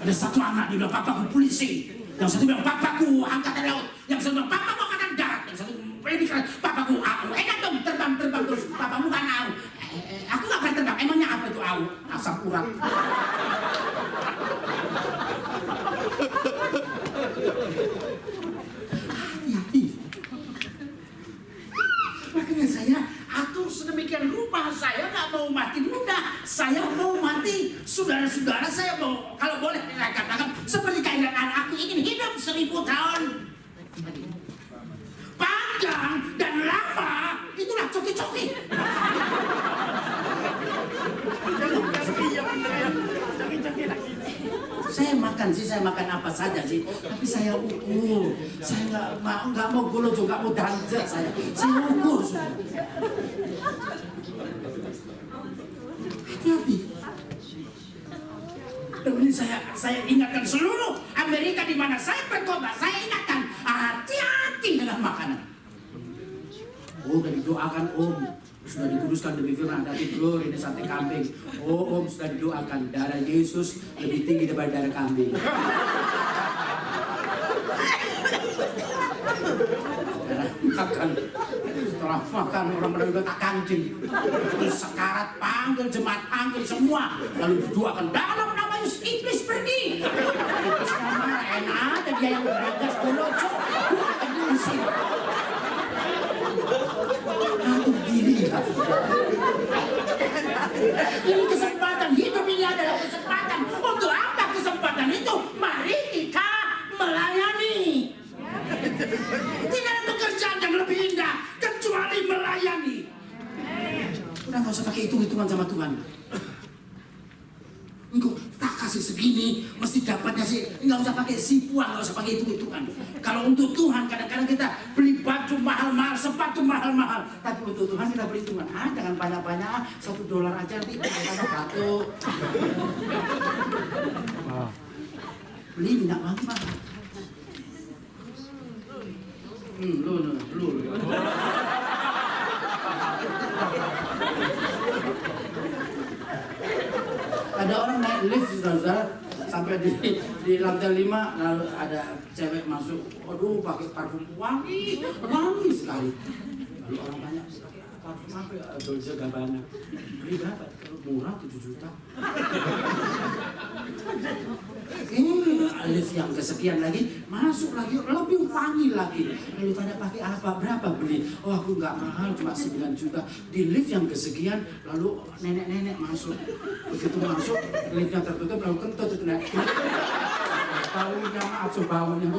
Ada satu anak dia bilang papaku polisi, yang satu bilang papaku angkatan laut, yang satu bilang papaku angkatan darat, yang satu lebih keras papaku AU. Enak dong terbang terus, papamu kan AU. Aku nggak pernah terbang, emangnya apa itu AU? Asap urat. Hati-hati. Makanya saya atur sedemikian rupa, saya nggak mau mati muda, saya mau mati. Saudara-saudara saya mau, kalau boleh saya katakan seperti keinginan anak aku ingin hidup 1000 tahun. Panjang dan lama, itulah coki-coki. Saya makan apa saja sih, tapi saya ukur. Saya nggak mau golo juga, nggak mau danjet saya ukur sudah. Hati-hati. Dan ini saya ingatkan seluruh Amerika di mana saya berkhotbah, saya ingatkan hati-hati dengan makanan. Oh, udah didoakan Om. Sudah dikuduskan demi firman dari bro, ini sate kambing. Oh Om sudah didoakan darah Yesus lebih tinggi daripada darah kambing. Setelah makan orang menurut tak kancing. Terus sekarat panggil, jemaat panggil semua. Lalu didoakan dalam nama Yesus iblis pergi. Iblis nama enak aja dia yang beragas golocok. Gua akan diusir. Irilah. Ini kesempatan hidup, ini adalah kesempatan. Untuk apa kesempatan itu? Mari kita melayani. Tidak ada pekerjaan yang lebih indah kecuali melayani. Udah nggak usah pakai hitung-hitungan sama Tuhan. Engkau tak kasih segini, mesti dapatnya sih. Nggak usah pakai sipuan, nggak usah pakai hitung-hitungan. Kalau untuk Tuhan, kadang-kadang kita beli baju mahal-mahal, sepatu mahal-mahal. Tapi untuk Tuhan kita beli hitungan. Jangan banyak-banyak, $1 aja nanti banyak batuk. Beli minyak wangi mahal. Lu. Ada orang naik lift, saudara, sampai di lantai 5, lalu ada cewek masuk, aduh pakai parfum wangi sekali. Lalu orang tanya, parfum apa ya? Dolce Gabbana. Beli berapa? Murah, 7 juta. Lift yang kesekian lagi, masuk lagi, lebih wangi lagi. Lalu tanya pakai apa? Berapa beli? Oh aku nggak mahal, cuma 9 juta. Di lift yang kesekian, lalu nenek-nenek masuk. Begitu masuk, liftnya tertutup, lalu kentut itu naik. Baunya maaf, baunya.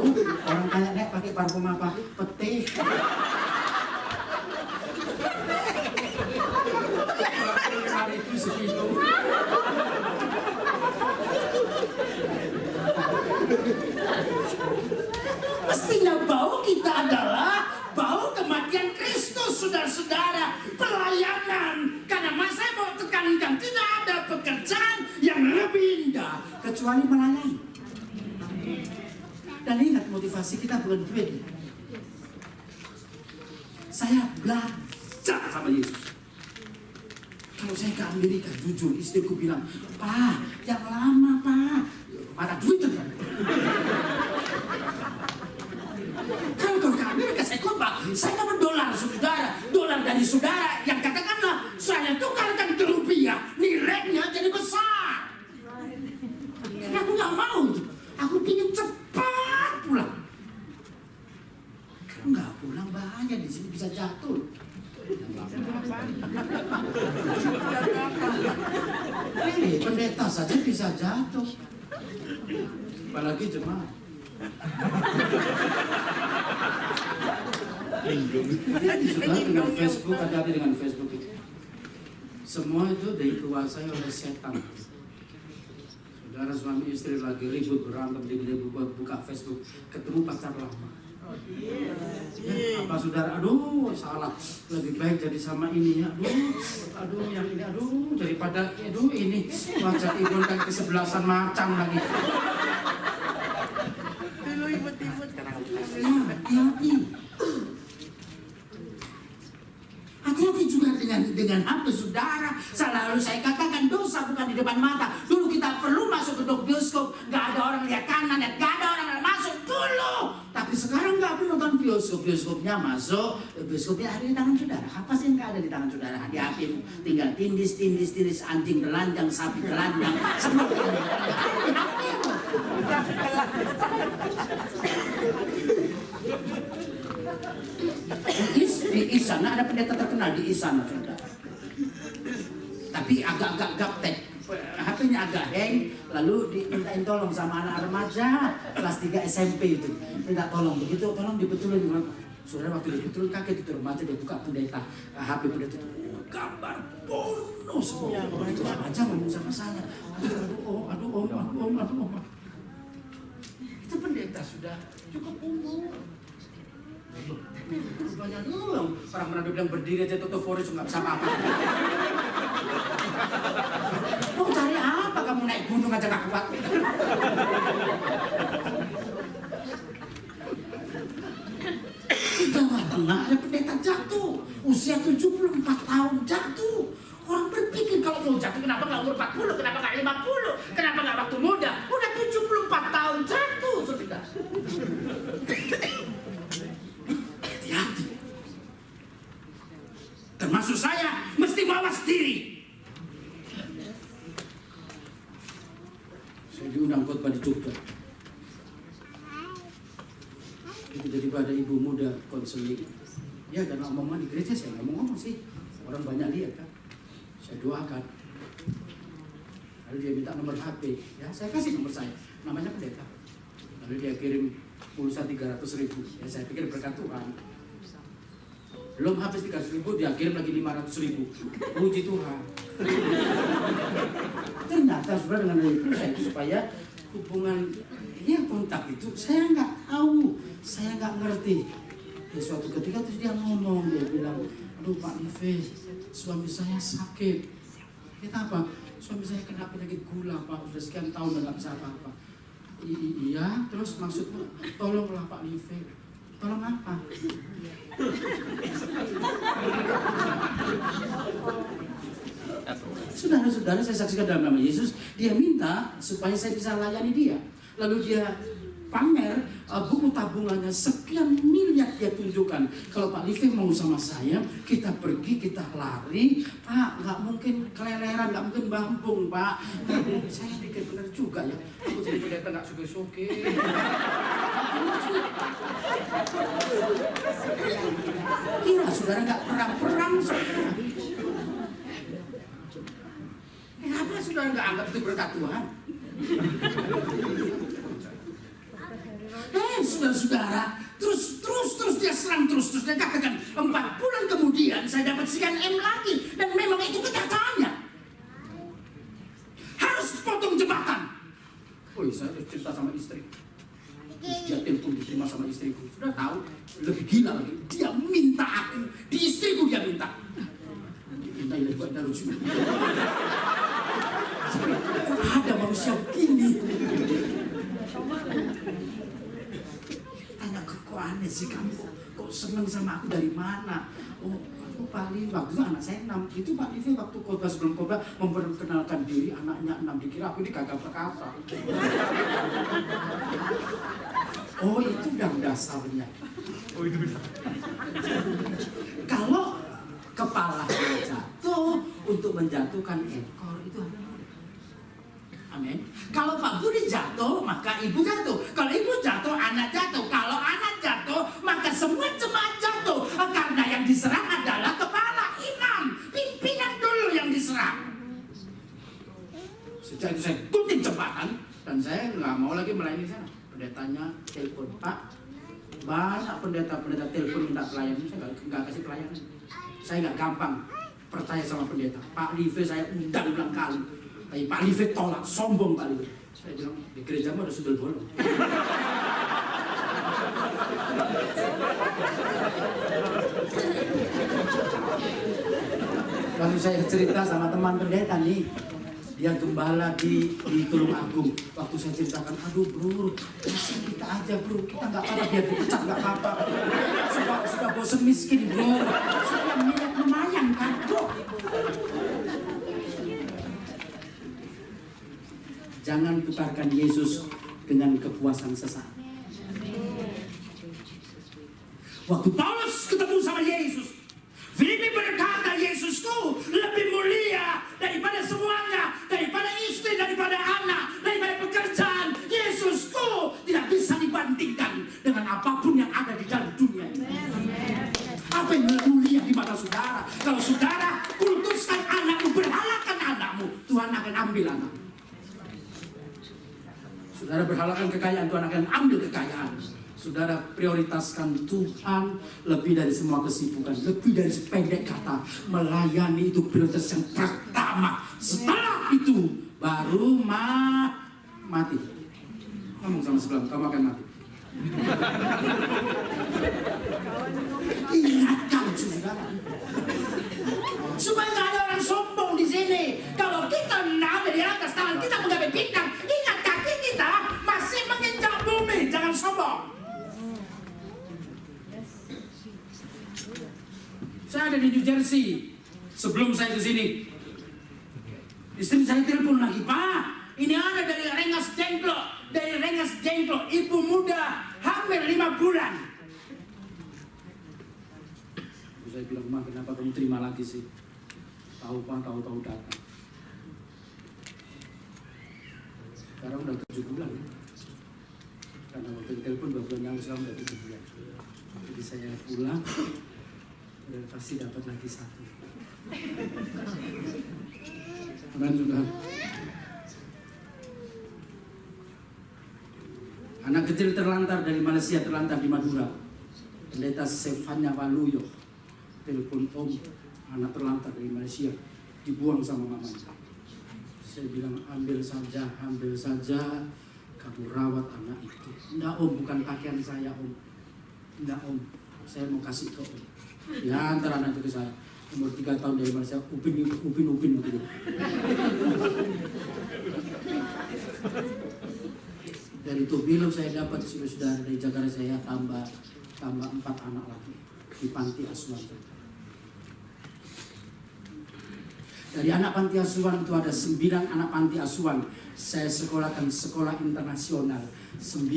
Orang tanya, nek pakai parfum apa? Peti. Hari itu segitu. Mestinya bau kita adalah bau kematian Kristus, saudara-saudara, pelayanan. Karena saya mau tekankan, tidak ada pekerjaan yang lebih indah kecuali melayani. Dan ingat, motivasi kita bukan duit. Saya belajar sama Yesus. Kalau saya ke Amerika, jujur istriku bilang, "Pak, yang lama Pak, mana duit kan?" Kalau ke Amerika saya khotbah, saya dapat dolar, saudara, dolar dari saudara yang katakanlah saya tukarkan ke rupiah, nilainya jadi besar. Tapi aku nggak mau, aku ingin cepat pulang. Kalau nggak pulang bahaya, di sini bisa jatuh. Pendeta saja bisa jatuh, apalagi jemaat. Jadi sudah dengan Facebook, hati-hati dengan Facebook itu. Semua itu dikuasai oleh setan. Saudara suami istri lagi ribut berantem, dia buka Facebook, ketemu pacar lama. Apa saudara, aduh salah, lebih baik jadi sama ini ya, aduh yang ini, aduh daripada ini wajah ibu kan kesebelasan macam lagi. Dulu imut-imut sekarang. Hati-hati juga dengan HP saudara. Selalu saya katakan dosa bukan di depan mata. Dulu kita perlu masuk ke bioskop, nggak ada orang lihat kanan, nggak ada orang masuk dulu. Tapi sekarang nggak perlu nonton bioskop, bioskopnya masuk, bioskopnya ada di tangan saudara. Apa sih yang nggak ada di tangan saudara? Di HP tinggal tindis, anjing telanjang, sapi telanjang, semua ada di HP. Di Isana ada pendeta terkenal di Isana, saudara. Tapi agak-agak gaptek, HP-nya agak hang, lalu dimintain tolong sama anak remaja kelas 3 SMP itu. Minta tolong, begitu tolong dibetulin. Saudara waktu dibetulin kaget itu remaja, dia buka pendeta, HP pendeta itu gambar porno semua. Itu remaja ngomong sama saya, aduh om. Itu pendeta sudah cukup umur. Rupanya orang Manado bilang berdiri aja tutup forest nggak bisa apa-apa. Mau cari apa kamu naik gunung aja nggak kuat? Di tengah-tengah ada pendeta jatuh, usia 74 tahun jatuh. Orang berpikir kalau mau jatuh kenapa nggak umur 40, kenapa nggak 50, kenapa nggak waktu muda? Udah 74 tahun jatuh, saudara. Hati-hati. Termasuk saya mesti mawas diri. Saya diundang khotbah di Jogja. Itu daripada ibu muda konseling. Ya karena omongan di gereja saya nggak mau ngomong sih. Orang banyak lihat kan. Saya doakan. Lalu dia minta nomor HP. Ya, saya kasih nomor saya. Namanya pendeta. Lalu dia kirim pulsa 300.000. Ya, saya pikir berkat Tuhan. Belum habis 300.000, dia kirim lagi 500.000. Puji Tuhan. Ternyata saudara dengan itu saya itu supaya hubungan kontak itu saya nggak tahu, saya nggak ngerti. Ya, suatu ketika terus dia ngomong, dia bilang, aduh Pak Live, suami saya sakit. Kita apa? Suami saya kena penyakit gula Pak, sudah sekian tahun dan nggak bisa apa-apa. Iya, terus maksudnya tolonglah Pak Live. Tolong apa? Saudara-saudara, saya saksikan dalam nama Yesus, dia minta supaya saya bisa layani dia. Lalu dia pamer buku tabungannya sekian miliar dia tunjukkan. Kalau Pak Live mau sama saya, kita pergi, kita lari. Pak, nggak mungkin keleleran, nggak mungkin bampung Pak. Saya pikir benar juga ya. Aku jadi pendeta nggak suge-suge. Kira saudara nggak perang-perang saudara. Kenapa saudara nggak anggap itu berkat Tuhan? Saudara-saudara, terus dia serang terus dia katakan 4 bulan kemudian saya dapat sekian M lagi dan memang itu kenyataannya. Harus potong jembatan. Oh, saya harus cerita sama istri. Terus dia telepon diterima sama istriku. Sudah tahu, lebih gila lagi. Dia minta aku, di istriku dia minta. Minta ini kok lucu. Ada manusia begini. Tanya kok aneh sih kamu, kok seneng sama aku dari mana? Oh, aku Pak Live, waktu itu anak saya 6. Itu Pak Live waktu khotbah sebelum khotbah memperkenalkan diri, anaknya 6, dikira aku ini gagal perkasa. Oh, itu udah dasarnya. Oh, itu bisa. Kalau kepala jatuh untuk menjatuhkan ekor itu apa? Amin. Kalau Pak Budi jatuh, maka ibu jatuh. Kalau ibu jatuh, anak jatuh. Kalau anak jatuh, maka semua jemaat jatuh. Karena yang diserang adalah kepala, imam, pimpinan dulu yang diserang. Sejak itu saya tutup jembatan dan saya nggak mau lagi melayani sana. Pendetanya telepon, Pak. Banyak pendeta telepon minta pelayanan, saya nggak kasih pelayanan. Saya nggak gampang percaya sama pendeta. Pak Live saya undang ulang kali. Tapi Pak Live tolak, sombong Pak Live. Saya bilang, di gereja mah ada sundel bolong. Lalu saya cerita sama teman pendeta nih, dia gembala di Tulung Agung. Waktu saya ceritakan, aduh bro, kasih kita aja bro, kita nggak apa-apa, biar dipecat nggak apa-apa. Sudah bosan miskin bro, saya melihat lumayan kan bro. Jangan tukarkan Yesus dengan kepuasan sesaat. Waktu Paulus ketemu sama Yesus, Filipi berkata, Yesusku lebih mulia daripada semuanya, daripada istri, daripada anak, daripada pekerjaan. Yesusku tidak bisa dibandingkan dengan apapun yang ada di dalam dunia ini. Apa yang mulia di mata saudara? Kalau saudara kultuskan anakmu, berhalakan anakmu, Tuhan akan ambil anakmu. Saudara berhalakan kekayaan, Tuhan akan ambil kekayaan. Saudara prioritaskan Tuhan lebih dari semua kesibukan, lebih dari sependek kata. Melayani itu prioritas yang pertama. Setelah itu baru mati. Ngomong sama sebelah, kamu akan mati. Ingatkan saudara, supaya tidak ada orang sombong di sini. Kalau kita mengambil di atas tangan kita menggapai bintang, ingat kaki kita masih menginjak bumi. Jangan sombong. Saya ada di New Jersey. Sebelum saya ke sini, istri saya telepon lagi, Pak, ini ada dari Rengas Dengklok, ibu muda hamil 5 bulan. Saya bilang, Ma, kenapa kamu terima lagi sih? Tahu datang. Sekarang udah 7 bulan ya? Karena waktu telepon 2 bulan yang sekarang udah 7 bulan. Jadi saya pulang dan pasti dapat lagi 1. Amin, saudara. Anak kecil terlantar dari Malaysia, terlantar di Madura. Pendeta Stefania Waluyo telepon, om, anak terlantar dari Malaysia dibuang sama mamanya. Saya bilang, ambil saja, kamu rawat anak itu. Enggak om, bukan pakaian saya om. Enggak om, saya mau kasih ke om. Ya antar anak itu ke saya. Umur 3 tahun dari Malaysia, upin begitu. Dari Tobilo saya dapat sudah dari Jakarta saya tambah 4 anak lagi di panti asuhan. Dari anak panti asuhan itu ada 9 anak panti asuhan. Saya sekolahkan sekolah internasional. 9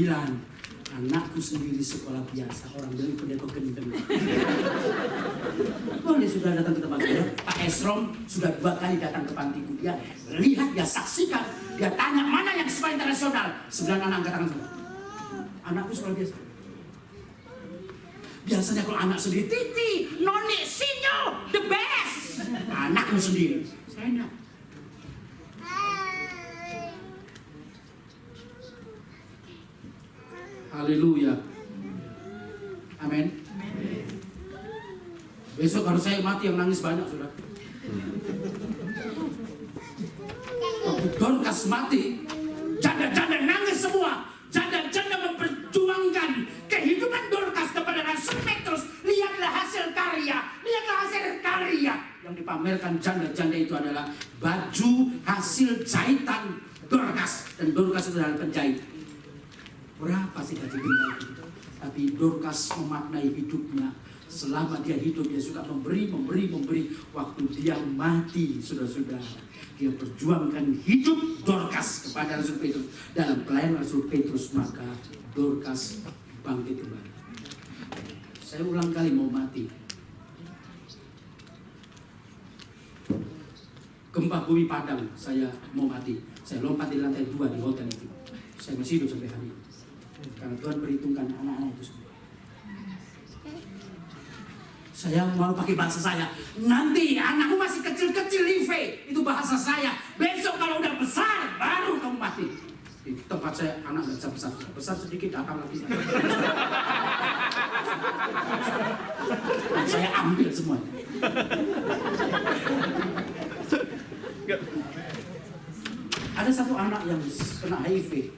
anakku sendiri sekolah biasa. Orang bilang pendeta gendeng. Boleh sudah datang ke tempat saya. Pak Esrom sudah 2 kali datang ke pantiku. Dia lihat, dia saksikan, dia tanya mana yang sekolah internasional. 9 anak angkat tangan semua. Anakku sekolah biasa. Biasanya kalau anak sendiri, Titi, Noni, Sinyo, the best. Anakku sendiri. Saya enggak. Haleluya. Amin. Besok kalau saya mati yang nangis banyak sudah. Waktu Dorcas mati, janda-janda nangis semua. Janda-janda memperjuangkan kehidupan Dorcas kepada Rasul Petrus. Lihatlah hasil karya yang dipamerkan janda-janda itu adalah baju hasil jahitan Dorcas, dan Dorcas itu adalah penjahit. Berapa sih gaji bintang itu? Tapi Dorcas memaknai hidupnya. Selama dia hidup, dia suka memberi. Waktu dia mati, saudara-saudara, dia perjuangkan hidup Dorcas kepada Rasul Petrus. Dalam pelayanan Rasul Petrus, maka Dorcas bangkit kembali. Saya ulang kali mau mati. Gempa bumi Padang, saya mau mati. Saya lompat di lantai 2 di hotel itu. Saya masih hidup sampai hari ini. Karena Tuhan perhitungkan anak-anak itu semua. Saya mau pakai bahasa saya. Nanti anakmu masih kecil-kecil, Live. Itu bahasa saya. Besok kalau udah besar, baru kamu mati. Di tempat saya anak nggak bisa besar. Besar sedikit datang lagi. Dan saya ambil semuanya. Ada satu anak yang kena HIV.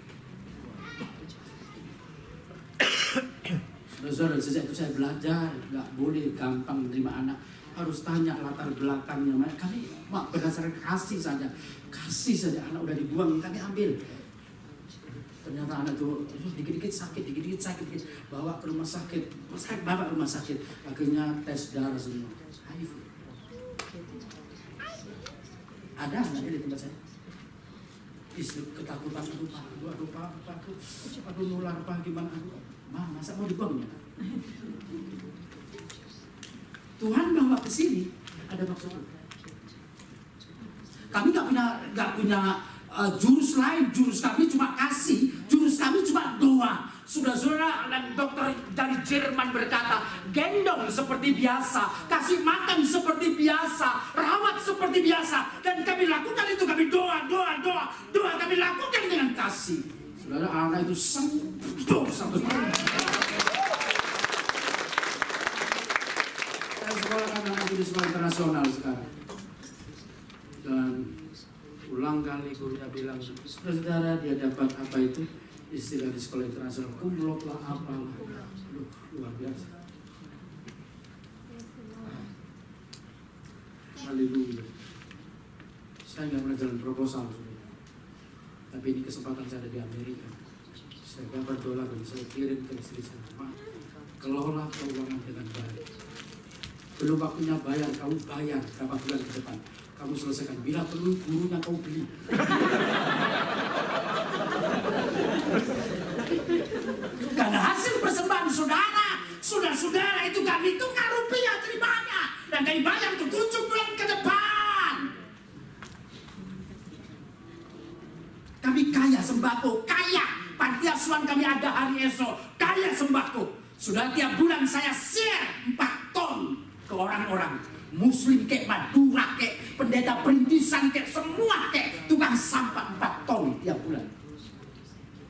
Saudara, sejak itu saya belajar, nggak boleh gampang menerima anak, harus tanya latar belakangnya. Kami berdasarkan kasih saja anak udah dibuang, kami ambil. Ternyata anak itu dikit-dikit sakit, bawa ke rumah sakit, akhirnya tes darah semua, HIV. Ada anaknya di tempat saya. Istri ketakutan, aduh nular apa gimana, masa mau dibuang ya? Tuhan bawa ke sini ada maksud. Kami nggak punya jurus lain. Jurus kami cuma kasih. Jurus kami cuma doa. Saudara-saudara, dan dokter dari Jerman berkata, gendong seperti biasa, kasih makan seperti biasa, rawat seperti biasa. Dan kami lakukan itu, kami doa, kami lakukan dengan kasih. Saudara, anak itu sembuh satu. Saya sekolahkan anak itu di sekolah internasional sekarang. Dan ulang kali gurunya bilang, saudara, dia dapat apa itu? Istilah di sekolah internasional, kumlot lah apalah. Aduh, luar biasa. Haleluya. Saya nggak pernah jalan proposal, tapi ini kesempatan saya ada di Amerika. Saya dapat dolar dan saya kirim ke istri saya. Kelola keuangan dengan baik. Belum waktunya bayar, kamu bayar berapa bulan ke depan. Kamu selesaikan. Bila perlu, gurunya kau beli. Karena hasil persembahan saudara itu kami tukar rupiah terimanya. Dan kami bayar untuk 7 bulan ke depan. Kami kaya sembako, kaya. Panti asuhan kami ada hari esok, kaya sembako. Sudah tiap bulan saya share 4 ton ke orang-orang. Muslim kek, Madura kek, pendeta perintisan kek, semua kek, tukang sampah 4 ton tiap bulan.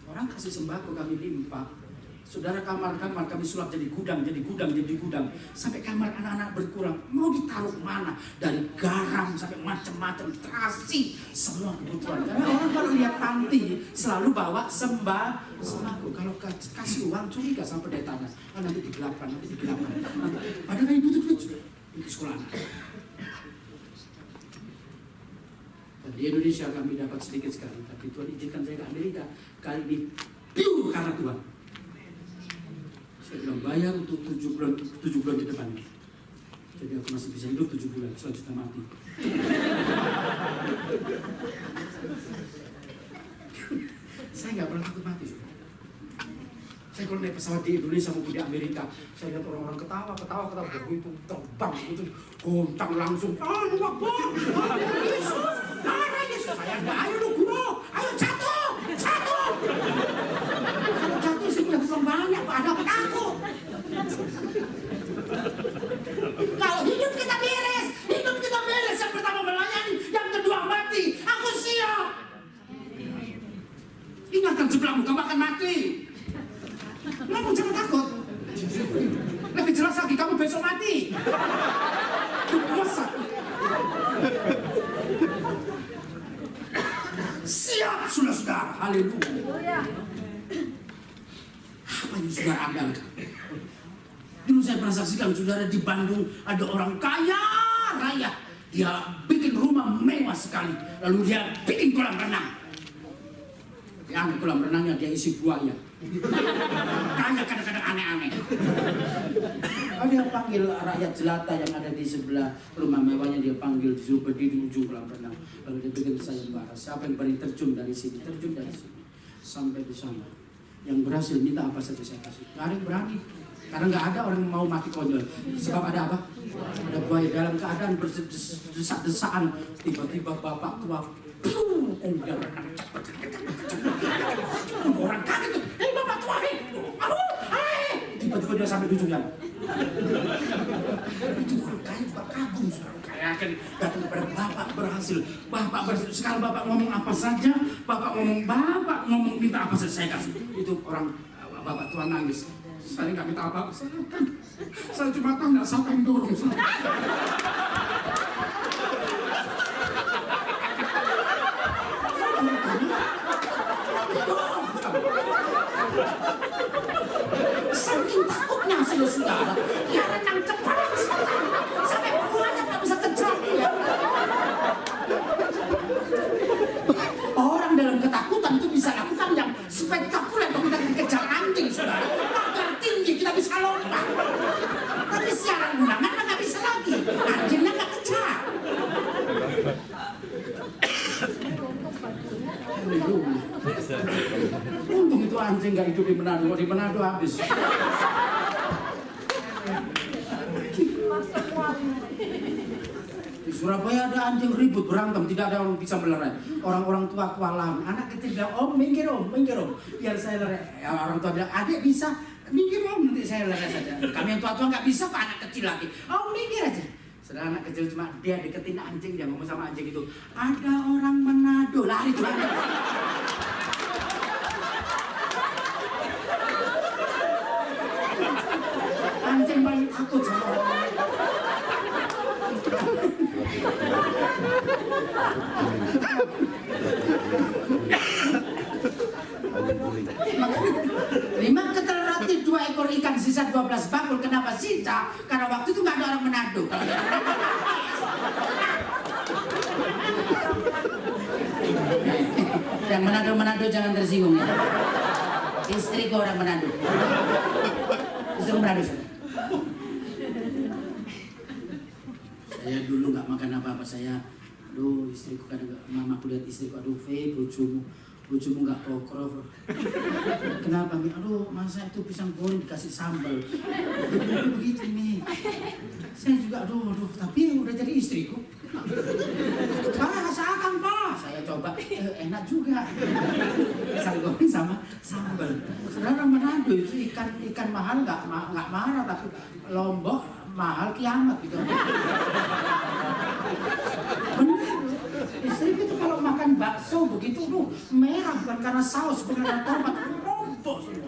Orang kasih sembako kami limpah. Saudara, kamar-kamar kami sulap jadi gudang, jadi gudang, jadi gudang. Sampai kamar anak-anak berkurang. Mau ditaruh mana? Dari garam sampai macam-macam. Kasih semua kebutuhan. Karena orang kalau lihat panti selalu bawa sembako. Kalau kasih uang curiga sama pendetanya. Ah, nanti digelapkan, nanti digelapkan. Padahal ini butuh duit juga. Di sekolah anak. Dan di Indonesia kami dapat sedikit sekali. Tapi Tuhan izinkan saya ke Amerika. Kali ini pure karena Tuhan. Saya bilang bayar untuk 7 bulan di depan. Jadi aku masih bisa hidup 7 bulan selanjutnya mati. Saya nggak pernah takut mati. Saya kalau naik pesawat di Indonesia maupun di Amerika, saya lihat orang-orang ketawa, begitu terbang, begitu goncang langsung. Lupa Yesus, Yesus. Saya nggak, ayo lu guru, ayo jatuh. Kalau jatuh sih udah belum banyak, ada apa takut? Kalau hidup kita beres. Yang pertama melayani, yang kedua mati. Aku siap. Ingatkan sebelahmu, kamu akan mati. Kamu jangan takut. Lebih jelas lagi, kamu besok mati. Masa? Siap, saudara. Haleluya. Apa yang saudara andalkan? Dulu saya pernah saksikan, saudara, di Bandung ada orang kaya raya. Dia bikin rumah mewah sekali. Lalu dia bikin kolam renang. Di kolam renangnya dia isi buaya. Kaya kadang-kadang aneh-aneh. Dia panggil rakyat jelata yang ada di sebelah rumah mewahnya, dia panggil, disuruh berdiri di ujung kolam renang. Lalu dia bikin sayembara. Siapa yang berani terjun dari sini sampai di sana. Yang berhasil minta apa saja saya kasih. Gak ada yang berani. Karena nggak ada orang yang mau mati konyol. Sebab ada apa? Ada buaya dalam keadaan berdesak-desaan. Tiba-tiba bapak tua orang kaget tuh. Hei bapak tua, tiba-tiba dia sampai di ujungnya. Itu orang kaya juga kagum. Kayak akan datang kepada bapak berhasil. Sekarang bapak ngomong apa saja. Bapak ngomong minta apa saja saya kasih. Itu orang bapak tua nangis. Saya nggak minta apa, saya cuma tahu nggak siapa yang dorong saya. Saking takutnya saudara, dia renang cepat sampai buahnya nggak bisa kejar dia. Orang dalam ketakutan itu bisa lakukan yang spektakuler, kalau kita dikejar anjing, saudara. Kita bisa lompat, tapi siaran undangan nggak bisa lagi, anjingnya nggak kejar. Untung itu anjing nggak hidup di Manado habis. Di Surabaya ada anjing ribut berantem, tidak ada orang bisa melerai. Orang-orang tua kualam, anak kecil bilang, minggir om, biar saya lerai. Orang tua bilang, adik bisa. Minggir om, nanti saya leres saja. Kami yang tua-tua nggak bisa, Pak, anak kecil lagi. Oh, minggir aja. Sedang anak kecil cuma dia deketin anjing, dia ngomong sama anjing itu, ada orang Manado, lari tuh anjing. Anjing paling takut sama orang lain. Lima ketel roti 2 ekor ikan sisa 12 bakul. Kenapa sisa? Karena waktu itu nggak ada orang Manado. Kalau ada orang yang Manado jangan tersinggung ya. Istriku orang Manado. Istriku Manado. Saya dulu nggak makan apa-apa. Aduh istriku kadang mamaku lihat istriku, aduh Fe, bojomu nggak pokrov. Kenapa Mi? Aduh masa itu pisang goreng dikasih sambal. Begitu Mi. Saya juga aduh tapi udah jadi istriku. Pak rasakan Pak. Saya coba enak juga. Pisang goreng sama sambal. Saudara Manado itu ikan mahal nggak marah, tapi Lombok mahal kiamat gitu. Benar. Istriku itu kalau makan bakso begitu tuh merah bukan karena saus, bukan karena tomat, rompok semua.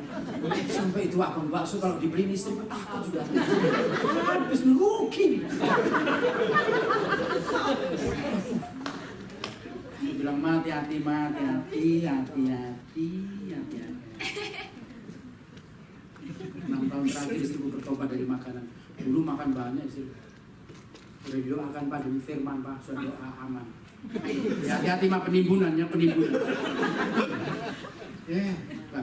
Sampai itu akun bakso kalau dibeliin istriku takut sudah. Habis rugi. Dia bilang hati-hati. 6 tahun terakhir istriku bertobat dari makanan. Dulu makan banyak sih. Udah dulu makan Pak demi firman Pak, sudah doa aman. Ya, hati-hati mah penimbunan. Gak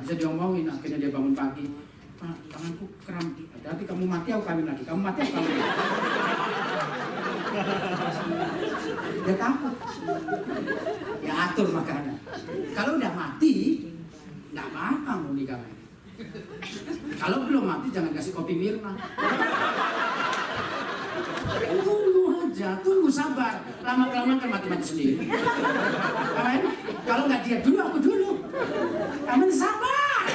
bisa diomongin. Akhirnya dia bangun pagi. Pak, tanganku kram. Hati-hati kamu mati aku kawin lagi. Kamu mati aku kawin lagi. Dia takut. Ya atur makanan. Kalau udah mati, nggak apa-apa mau nikah lagi. Kalau belum mati jangan kasih kopi Mirna. Tunggu sabar. Lama-kelamaan kan mati-mati sendiri. Amin. Kalau nggak dia dulu, aku dulu. Amin, sabar.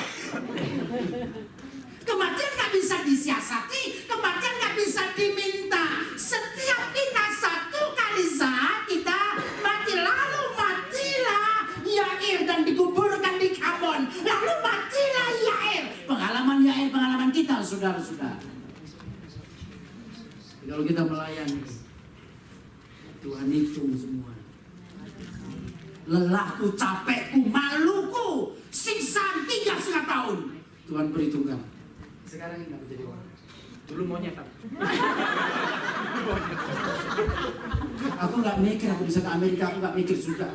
Kematian nggak bisa disiasati, kematian nggak bisa diminta. Setiap kita satu kali saat kita mati, lalu matilah Yair dan dikuburkan di Kabon. Lalu matilah Yair. Pengalaman kita, saudara-saudara. Kalau kita melayani, Tuhan hitung semua. Lelahku, capekku, maluku, siksaan 3,5 tahun. Tuhan perhitungkan. Sekarang ini nggak menjadi orang. Dulu monyet aku. Aku nggak mikir aku bisa ke Amerika, aku nggak mikir sudah.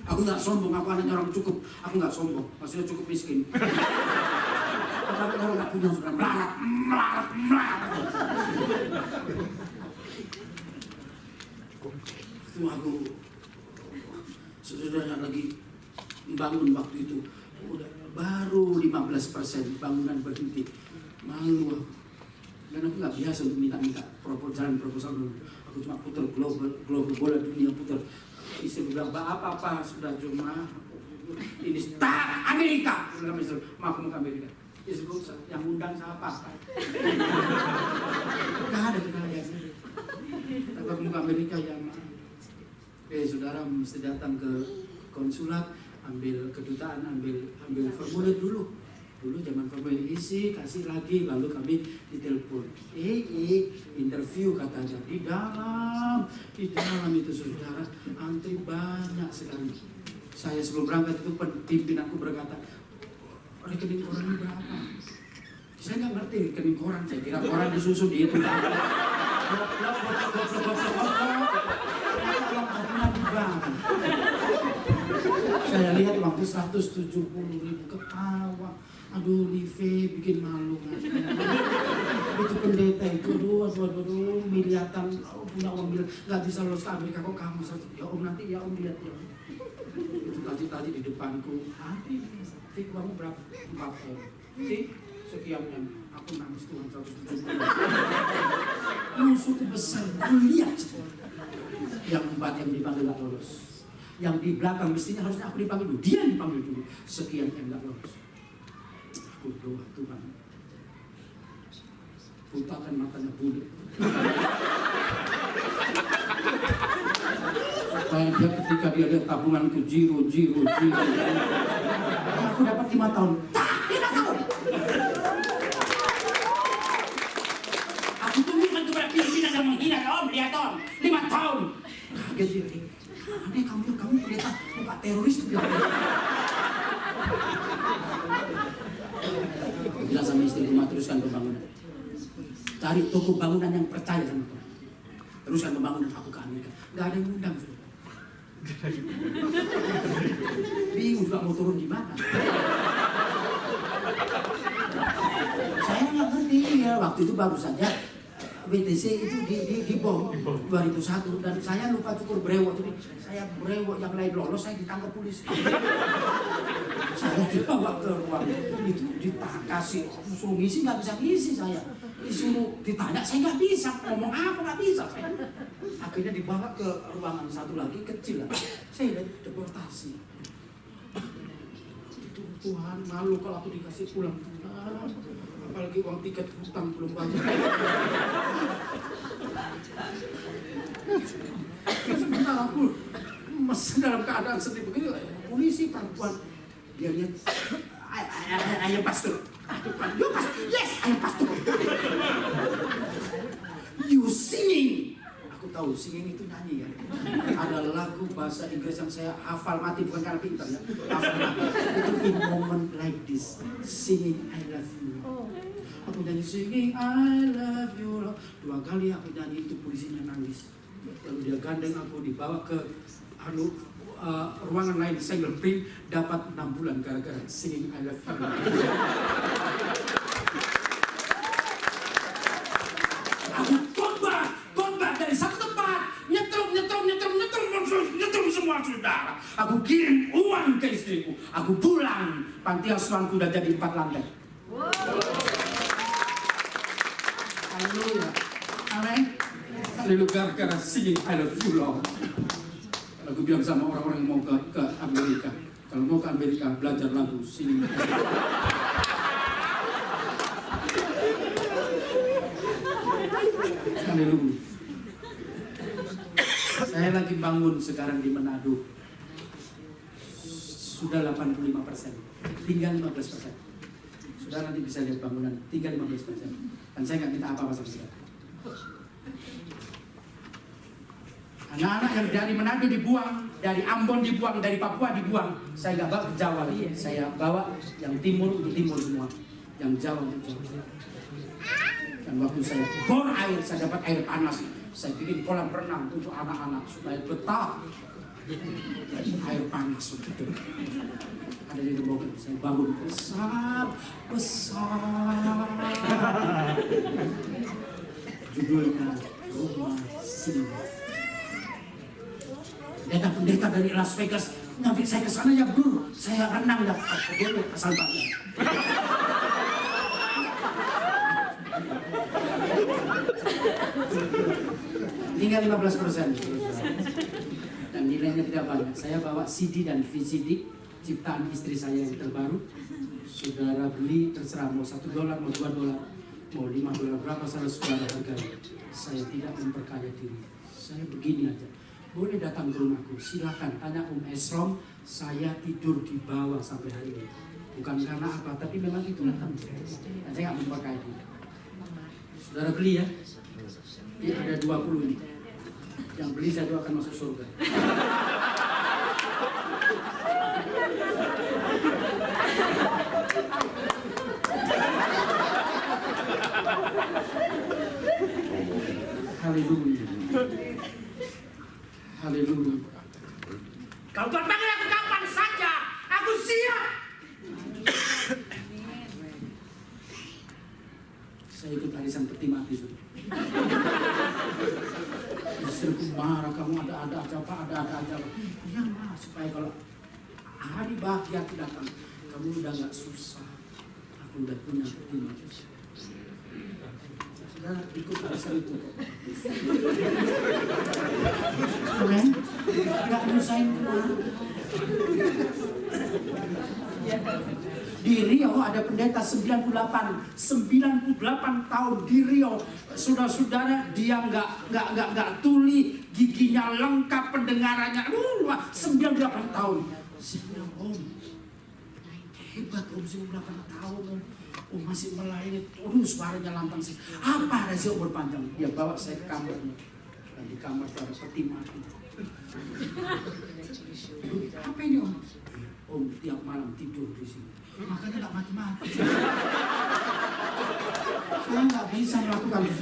Aku nggak sombong, aku anaknya orang cukup. Aku nggak sombong, maksudnya cukup miskin. Tapi kalau nggak punya sudah melarat. Itu aku saudara lagi membangun waktu itu. Udah baru 15% bangunan berhenti. Malu aku. Dan aku nggak biasa untuk minta proposal dulu. Aku cuma putar global bola dunia putar. Istri bilang, apa sudah cuma ini start Amerika. Mau ke Amerika. Istri yang undang siapa? Nggak ada kenal biasa. Tapi aku ke Amerika yang saudara mesti datang ke konsulat, ambil kedutaan, ambil formulir dulu. Dulu zaman formulir isi, kasih lagi, lalu kami ditelepon. Interview katanya di dalam itu saudara, antri banyak sekali. Saya sebelum berangkat itu pimpinanku berkata, rekening koran ini berapa? Saya nggak ngerti rekening koran, saya kira koran disusun di itu. Saya lihat waktu 170.000 ketawa. Aduh, Live bikin malu. Itu pendeta itu, aduh, miliatan, punya uang miliar, nggak bisa lolos ke Amerika kok kamu satu. Ya Om nanti, ya Om lihat ya. Itu tadi di depanku, Tik kamu berapa? 4 M. Tik sekian M. Aku nangis Tuhan 170. Musuhku besar, kuliah. Yang 4 yang dipanggil nggak lolos. Yang di belakang mestinya harusnya aku dipanggil dulu. Dia yang dipanggil dulu. Sekian yang nggak lolos. Aku doa Tuhan, putakan matanya budi. Supaya dia ketika dia lihat tabunganku zero. Aku dapat 5 tahun. 5 tahun. Aku tunggu kan kepada pimpinan yang menghina Om, lihat Om, 5 tahun. Kaget dia. Aneh kamu pendeta bukan teroris tuh bilang. Bilang sama istriku, teruskan pembangunan. Cari toko bangunan yang percaya sama Tuhan. Teruskan pembangunan, aku ke Amerika. Gak ada yang undang sudah. Bingung juga mau turun di mana. Saya nggak ngerti ya, waktu itu baru saja WTC itu di bom 2001 dan saya lupa cukur brewok. Jadi saya brewok, yang lain lolos, saya ditangkap polisi. Saya dibawa ke ruang itu, dikasih suruh ngisi, nggak bisa ngisi saya. Disuruh ditanya, saya nggak bisa ngomong apa, nggak bisa saya. Akhirnya dibawa ke ruangan satu lagi kecil lah. Saya lihat deportasi. Tuhan, malu kalau aku dikasih pulang. apalagi uang tiket hutang belum banyak. Sebentar aku masih dalam keadaan sedih begini, polisi perempuan dia lihat, ayo pastor, yes, ayo pastor, you singing. Aku tahu singing itu nyanyi ya. Ada lagu bahasa Inggris yang saya hafal mati, bukan karena pintar ya, hafal mati. Itu in moment like this, singing I love you. Aku nyanyi singing I love you. 2 kali aku nyanyi itu polisinya nangis. Lalu dia gandeng aku dibawa ke ruangan lain single print, dapat 6 bulan gara-gara singing I love you. Aku khotbah dari satu tempat, nyetrum semua saudara. Aku kirim uang ke istriku, aku pulang, panti asuhanku udah jadi 4 lantai. Haleluya, amin. Haleluya, gara-gara singing I love you Lord. Aku bilang sama orang-orang yang mau ke Amerika, kalau mau ke Amerika belajar lagu singing. Haleluya. Saya lagi bangun sekarang di Manado. Sudah 85%, tinggal 15%. Sudah nanti bisa lihat bangunan, tinggal 15%. Dan saya nggak minta apa-apa sama saudara. Anak-anak yang dari Manado dibuang, dari Ambon dibuang, dari Papua dibuang. Saya nggak bawa ke Jawa lagi. Saya bawa yang timur untuk timur semua, yang Jawa untuk Jawa. Dan waktu saya bor air, saya dapat air panas. Saya bikin kolam renang untuk anak-anak supaya betah. Air panas itu ada di rumah. Saya bangun besar. Judulnya Rumah Sini. Pendeta dari Las Vegas ngambil saya ke sana ya bro. Saya renang ya. Boleh asal bayar. Tinggal 15%. Dan nilainya tidak banyak. Saya bawa CD dan VCD ciptaan istri saya yang terbaru. Saudara beli terserah mau $1, mau $2, mau $5, berapa saudara hargai. Saya tidak memperkaya diri. Saya begini aja. Boleh datang ke rumahku, silakan tanya Esrom. Saya tidur di bawah sampai hari ini. Bukan karena apa, tapi memang itulah kami. Dan saya nggak memperkaya diri. Saudara beli ya. Ini ada 20 ini. Yang beli saya doakan masuk surga. Haleluya. Haleluya. Kau Tuhan panggil aku kapan saja, aku siap. Saya ikut arisan peti mati sudah. Istriku marah, kamu ada aja apa. Ya mah, supaya kalau hari bahagia aku datang, kamu udah nggak susah. Aku udah punya peti mati. Saudara ikut arisan itu kok. Amen. Nggak nyusahin keluarga. Di Rio ada pendeta 98 tahun di Rio. Saudara-saudara, dia nggak tuli, giginya lengkap, pendengarannya 98 tahun. Saya bilang, Om, hebat Om, 98 tahun Om. Oh masih melayani, suaranya lantang sih. Apa rahasia umur panjang? Dia bawa saya ke kamarnya. Dan di kamar itu ada peti mati. Apa ini Om? Om tiap malam tidur di sini. Makanya nggak mati-mati. Saya nggak bisa melakukan itu.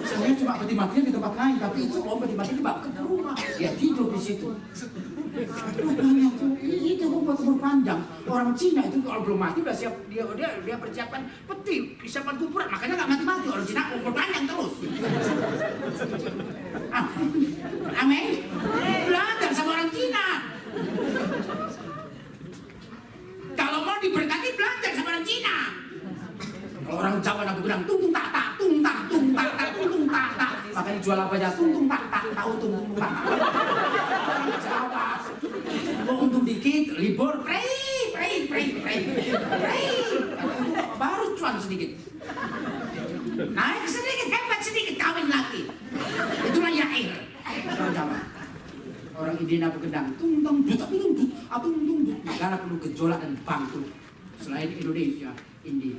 Saya cuma peti matinya di tempat lain, tapi itu Om peti mati dibawa ke rumah. Dia tidur di situ. Makanya itu buat umur panjang. Orang Cina itu kalau belum mati udah siap, dia persiapan peti, persiapan kuburan. Makanya nggak mati-mati. Orang Cina umur panjang terus. Amin. Belajar sama orang Cina. Kalau mau diberkati belajar sama orang Cina. Kalau orang Jawa aku bilang tung tung tak tak, tung tak tung tak tak, tung tung tak tak. Makanya jual apa aja tung tung tak tak, tahu tung tung tak. Orang Jawa mau untung dikit, libur, pray. Baru cuan sedikit. Naik sedikit, hebat sedikit, kawin lagi. Itulah Yair. Orang India Abu Gendang, tung negara penuh gejolak dan bangkrut. Selain Indonesia, India.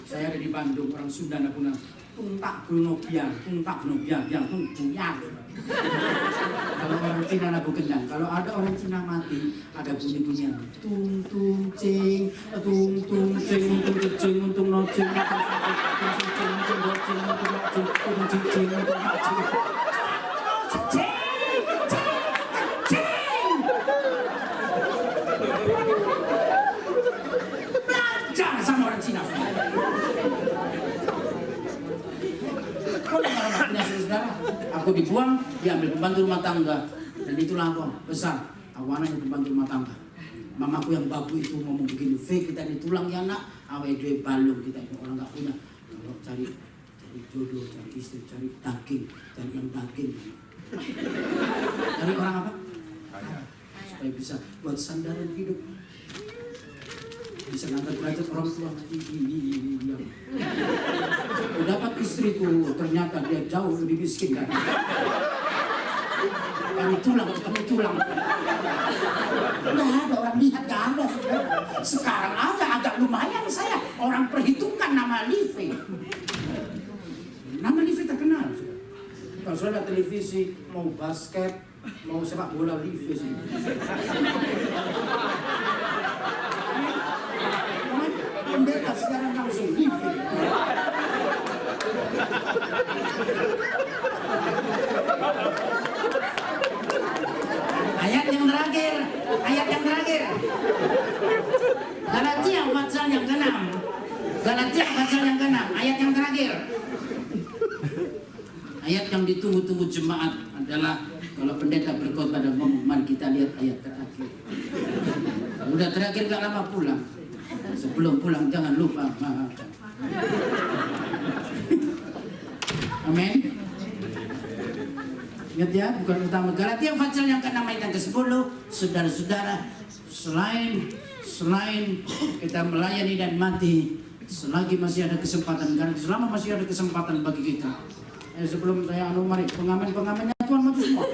Saya ada di Bandung, orang Sunda Napuna, tung tak buyang, yang tung buyang. Kalau orang Cina Abu Gendang, kalau ada orang Cina mati, ada bunyi-bunyian, tung cing, untung nocing, belajar sama orang Cina. Saudara, aku dibuang, diambil pembantu rumah tangga, dan itulah aku besar. Awananya pembantu rumah tangga. Mamaku yang babu itu ngomong begini, kita ini tulang ya nak, awe dua balung kita ini orang nggak punya. Kalau cari jodoh, cari istri, cari daging, cari yang daging. Cari orang apa? Supaya bisa buat sandaran hidup. Bisa ngangkat derajat orang tua. Dapat istriku, ternyata dia jauh lebih miskin kan. Kami tulang. Nggak ada orang lihat, nggak ada. Sekarang ada agak lumayan saya. Orang perhitungkan nama Livi. Nama Livi terkenal. Kalau sudah ada televisi, mau basket, mau sepak bola Livi sih. Pendeta sekarang langsung Livi. Ayat yang terakhir. Galatia pasal yang ke-6. Ayat yang terakhir. Ayat yang ditunggu-tunggu jemaat adalah kalau pendeta berkhotbah dan ngomong, mari kita lihat ayat terakhir. Udah terakhir gak lama pulang. Sebelum pulang jangan lupa maafkan. Amin. Ingat ya, bukan utama. Galatia pasal yang ke-6 ayat yang ke-10. Saudara-saudara, selain kita melayani dan mati, selagi masih ada kesempatan, karena selama masih ada kesempatan bagi kita. Sebelum saya mari pengamen-pengamennya Tuhan maju semua.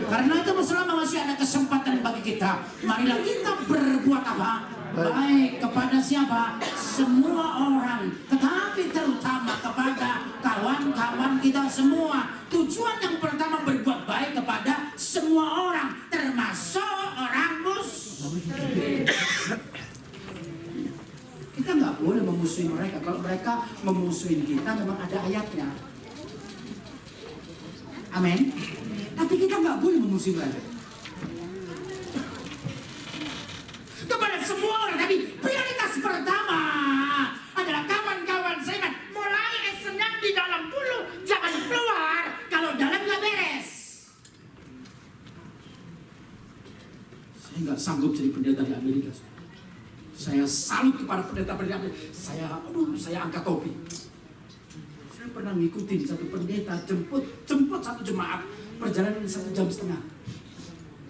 Karena itu selama masih ada kesempatan bagi kita, marilah kita berbuat apa? Baik kepada siapa? Semua orang, tetapi terutama kepada kawan-kawan kita semua. Tujuan yang pertama berbuat baik kepada semua orang, termasuk orang muslim. Kita nggak boleh memusuhi mereka. Kalau mereka memusuhi kita, memang ada ayatnya. Amin. Tapi kita nggak boleh memusuhi mereka. Kepada semua orang, tapi prioritas pertama adalah kawan-kawan saya. Mulai senang di dalam dulu, jangan keluar kalau dalam nggak beres. Saya nggak sanggup jadi pendeta di Amerika. Saya salut kepada pendeta-pendeta. Saya angkat topi. Saya pernah ngikutin satu pendeta jemput satu jemaat perjalanan 1,5 jam.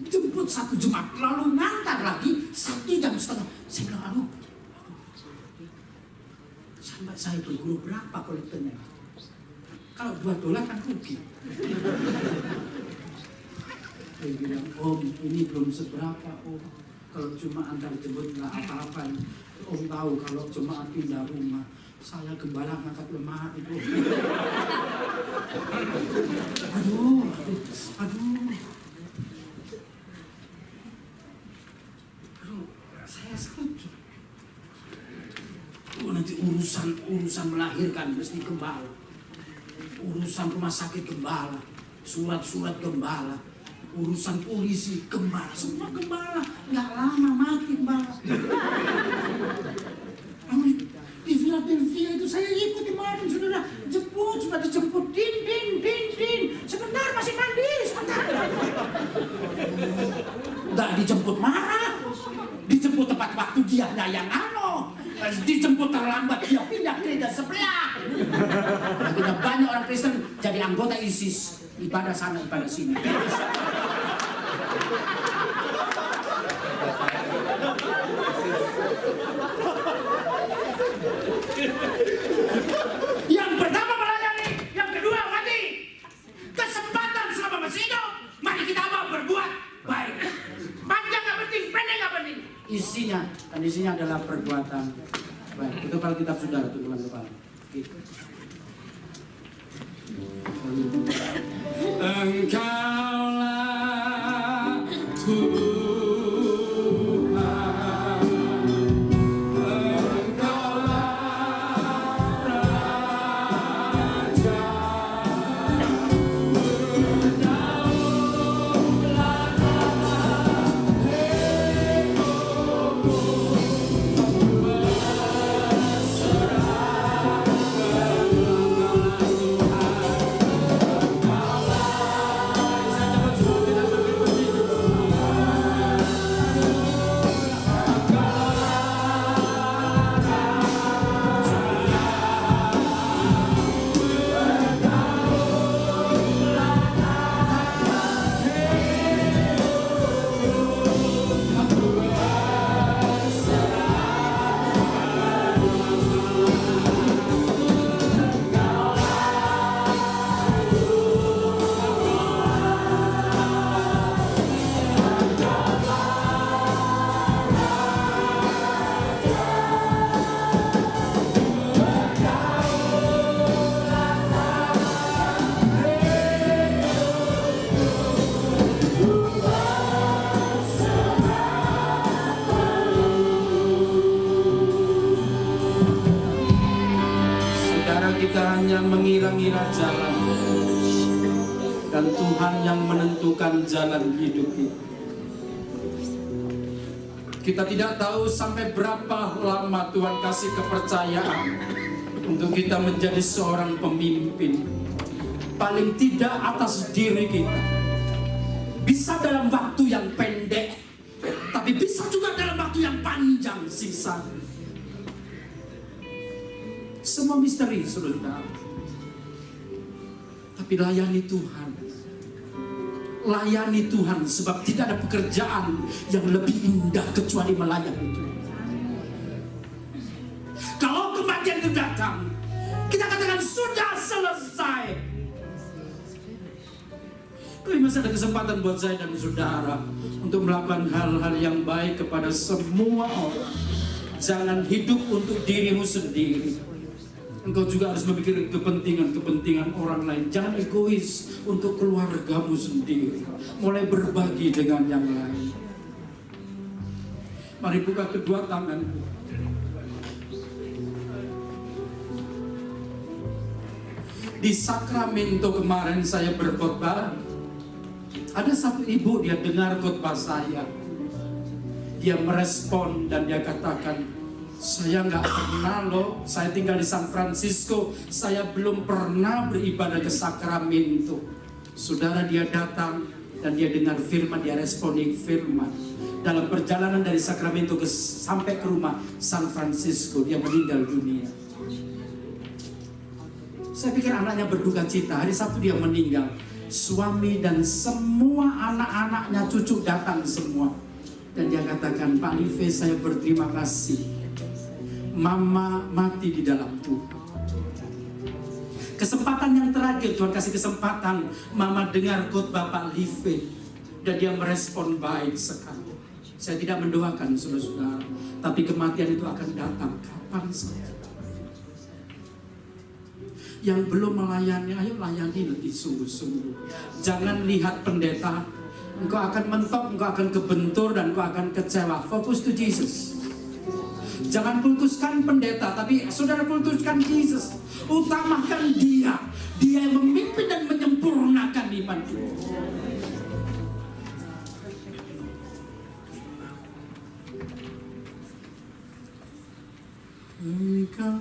Jemput satu jemaat, lalu ngantar lagi 1,5 jam. Saya bilang, aduh. Sampai saya berguru berapa kolektornya? Kalau $2 kan rugi. Saya bilang, Om, ini belum seberapa, Om. Kalau cuma antar jemput nggak apa-apa. Om tahu kalau cuma pindah rumah, saya gembala ngangkat lemah itu. Aduh. Saya setuju. Nanti urusan melahirkan mesti gembala. Urusan rumah sakit gembala, surat-surat gembala. Urusan polisi gembala, semua gembala, nggak lama mati gembala. Amin. Di Philadelphia itu saya ikut kemarin, sudah dijemput, din. Sebentar masih mandi, sebentar. Nggak dijemput marah, dijemput tepat waktu dia yang dijemput terlambat dia pindah gereja sebelah. Akhirnya banyak orang Kristen jadi anggota ISIS, ibadah sana ibadah sini. isinya, dan isinya adalah perbuatan baik. Itu kalau kitab Saudara, tutupan kepala. Gitu. Engkaulah Tuhan. Kita hanya mengira-ngira jalan, dan Tuhan yang menentukan jalan hidup kita. Kita tidak tahu sampai berapa lama Tuhan kasih kepercayaan untuk kita menjadi seorang pemimpin. Paling tidak atas diri kita. Bisa dalam waktu yang pendek, tapi bisa juga dalam waktu yang panjang sisa. Semua misteri, saudara. Tapi layani Tuhan. Layani Tuhan, sebab tidak ada pekerjaan yang lebih indah kecuali melayani Tuhan. Kalau kematian itu datang, kita katakan sudah selesai. Tapi masih ada kesempatan buat saya dan saudara untuk melakukan hal-hal yang baik kepada semua orang. Jangan hidup untuk dirimu sendiri. Engkau juga harus memikirkan kepentingan orang lain. Jangan egois untuk keluargamu sendiri. Mulai berbagi dengan yang lain. Mari buka kedua tanganmu. Di Sakramento kemarin saya berkhotbah. Ada satu ibu, dia dengar khotbah saya. Dia merespon dan dia katakan, saya nggak pernah loh, saya tinggal di San Francisco, saya belum pernah beribadah ke Sakramento. Saudara, dia datang dan dia dengar firman, dia responing firman. Dalam perjalanan dari Sakramento sampai ke rumah San Francisco, dia meninggal dunia. Saya pikir anaknya berduka cita, hari Sabtu dia meninggal. Suami dan semua anak-anaknya, cucu datang semua. Dan dia katakan, Pak Live, saya berterima kasih. Mama mati di dalam Tuhan. Kesempatan yang terakhir, Tuhan kasih kesempatan Mama dengar khotbah Pak Live, dan dia merespon baik sekali. Saya tidak mendoakan saudara-saudara, tapi kematian itu akan datang kapan saja. Yang belum melayani, ayo layani lebih sungguh-sungguh. Jangan lihat pendeta, engkau akan mentok, engkau akan kebentur, dan engkau akan kecewa. Fokus to Jesus. Jangan kultuskan pendeta, tapi saudara kultuskan Yesus. Utamakan dia. Dia yang memimpin dan menyempurnakan iman kita. Engkau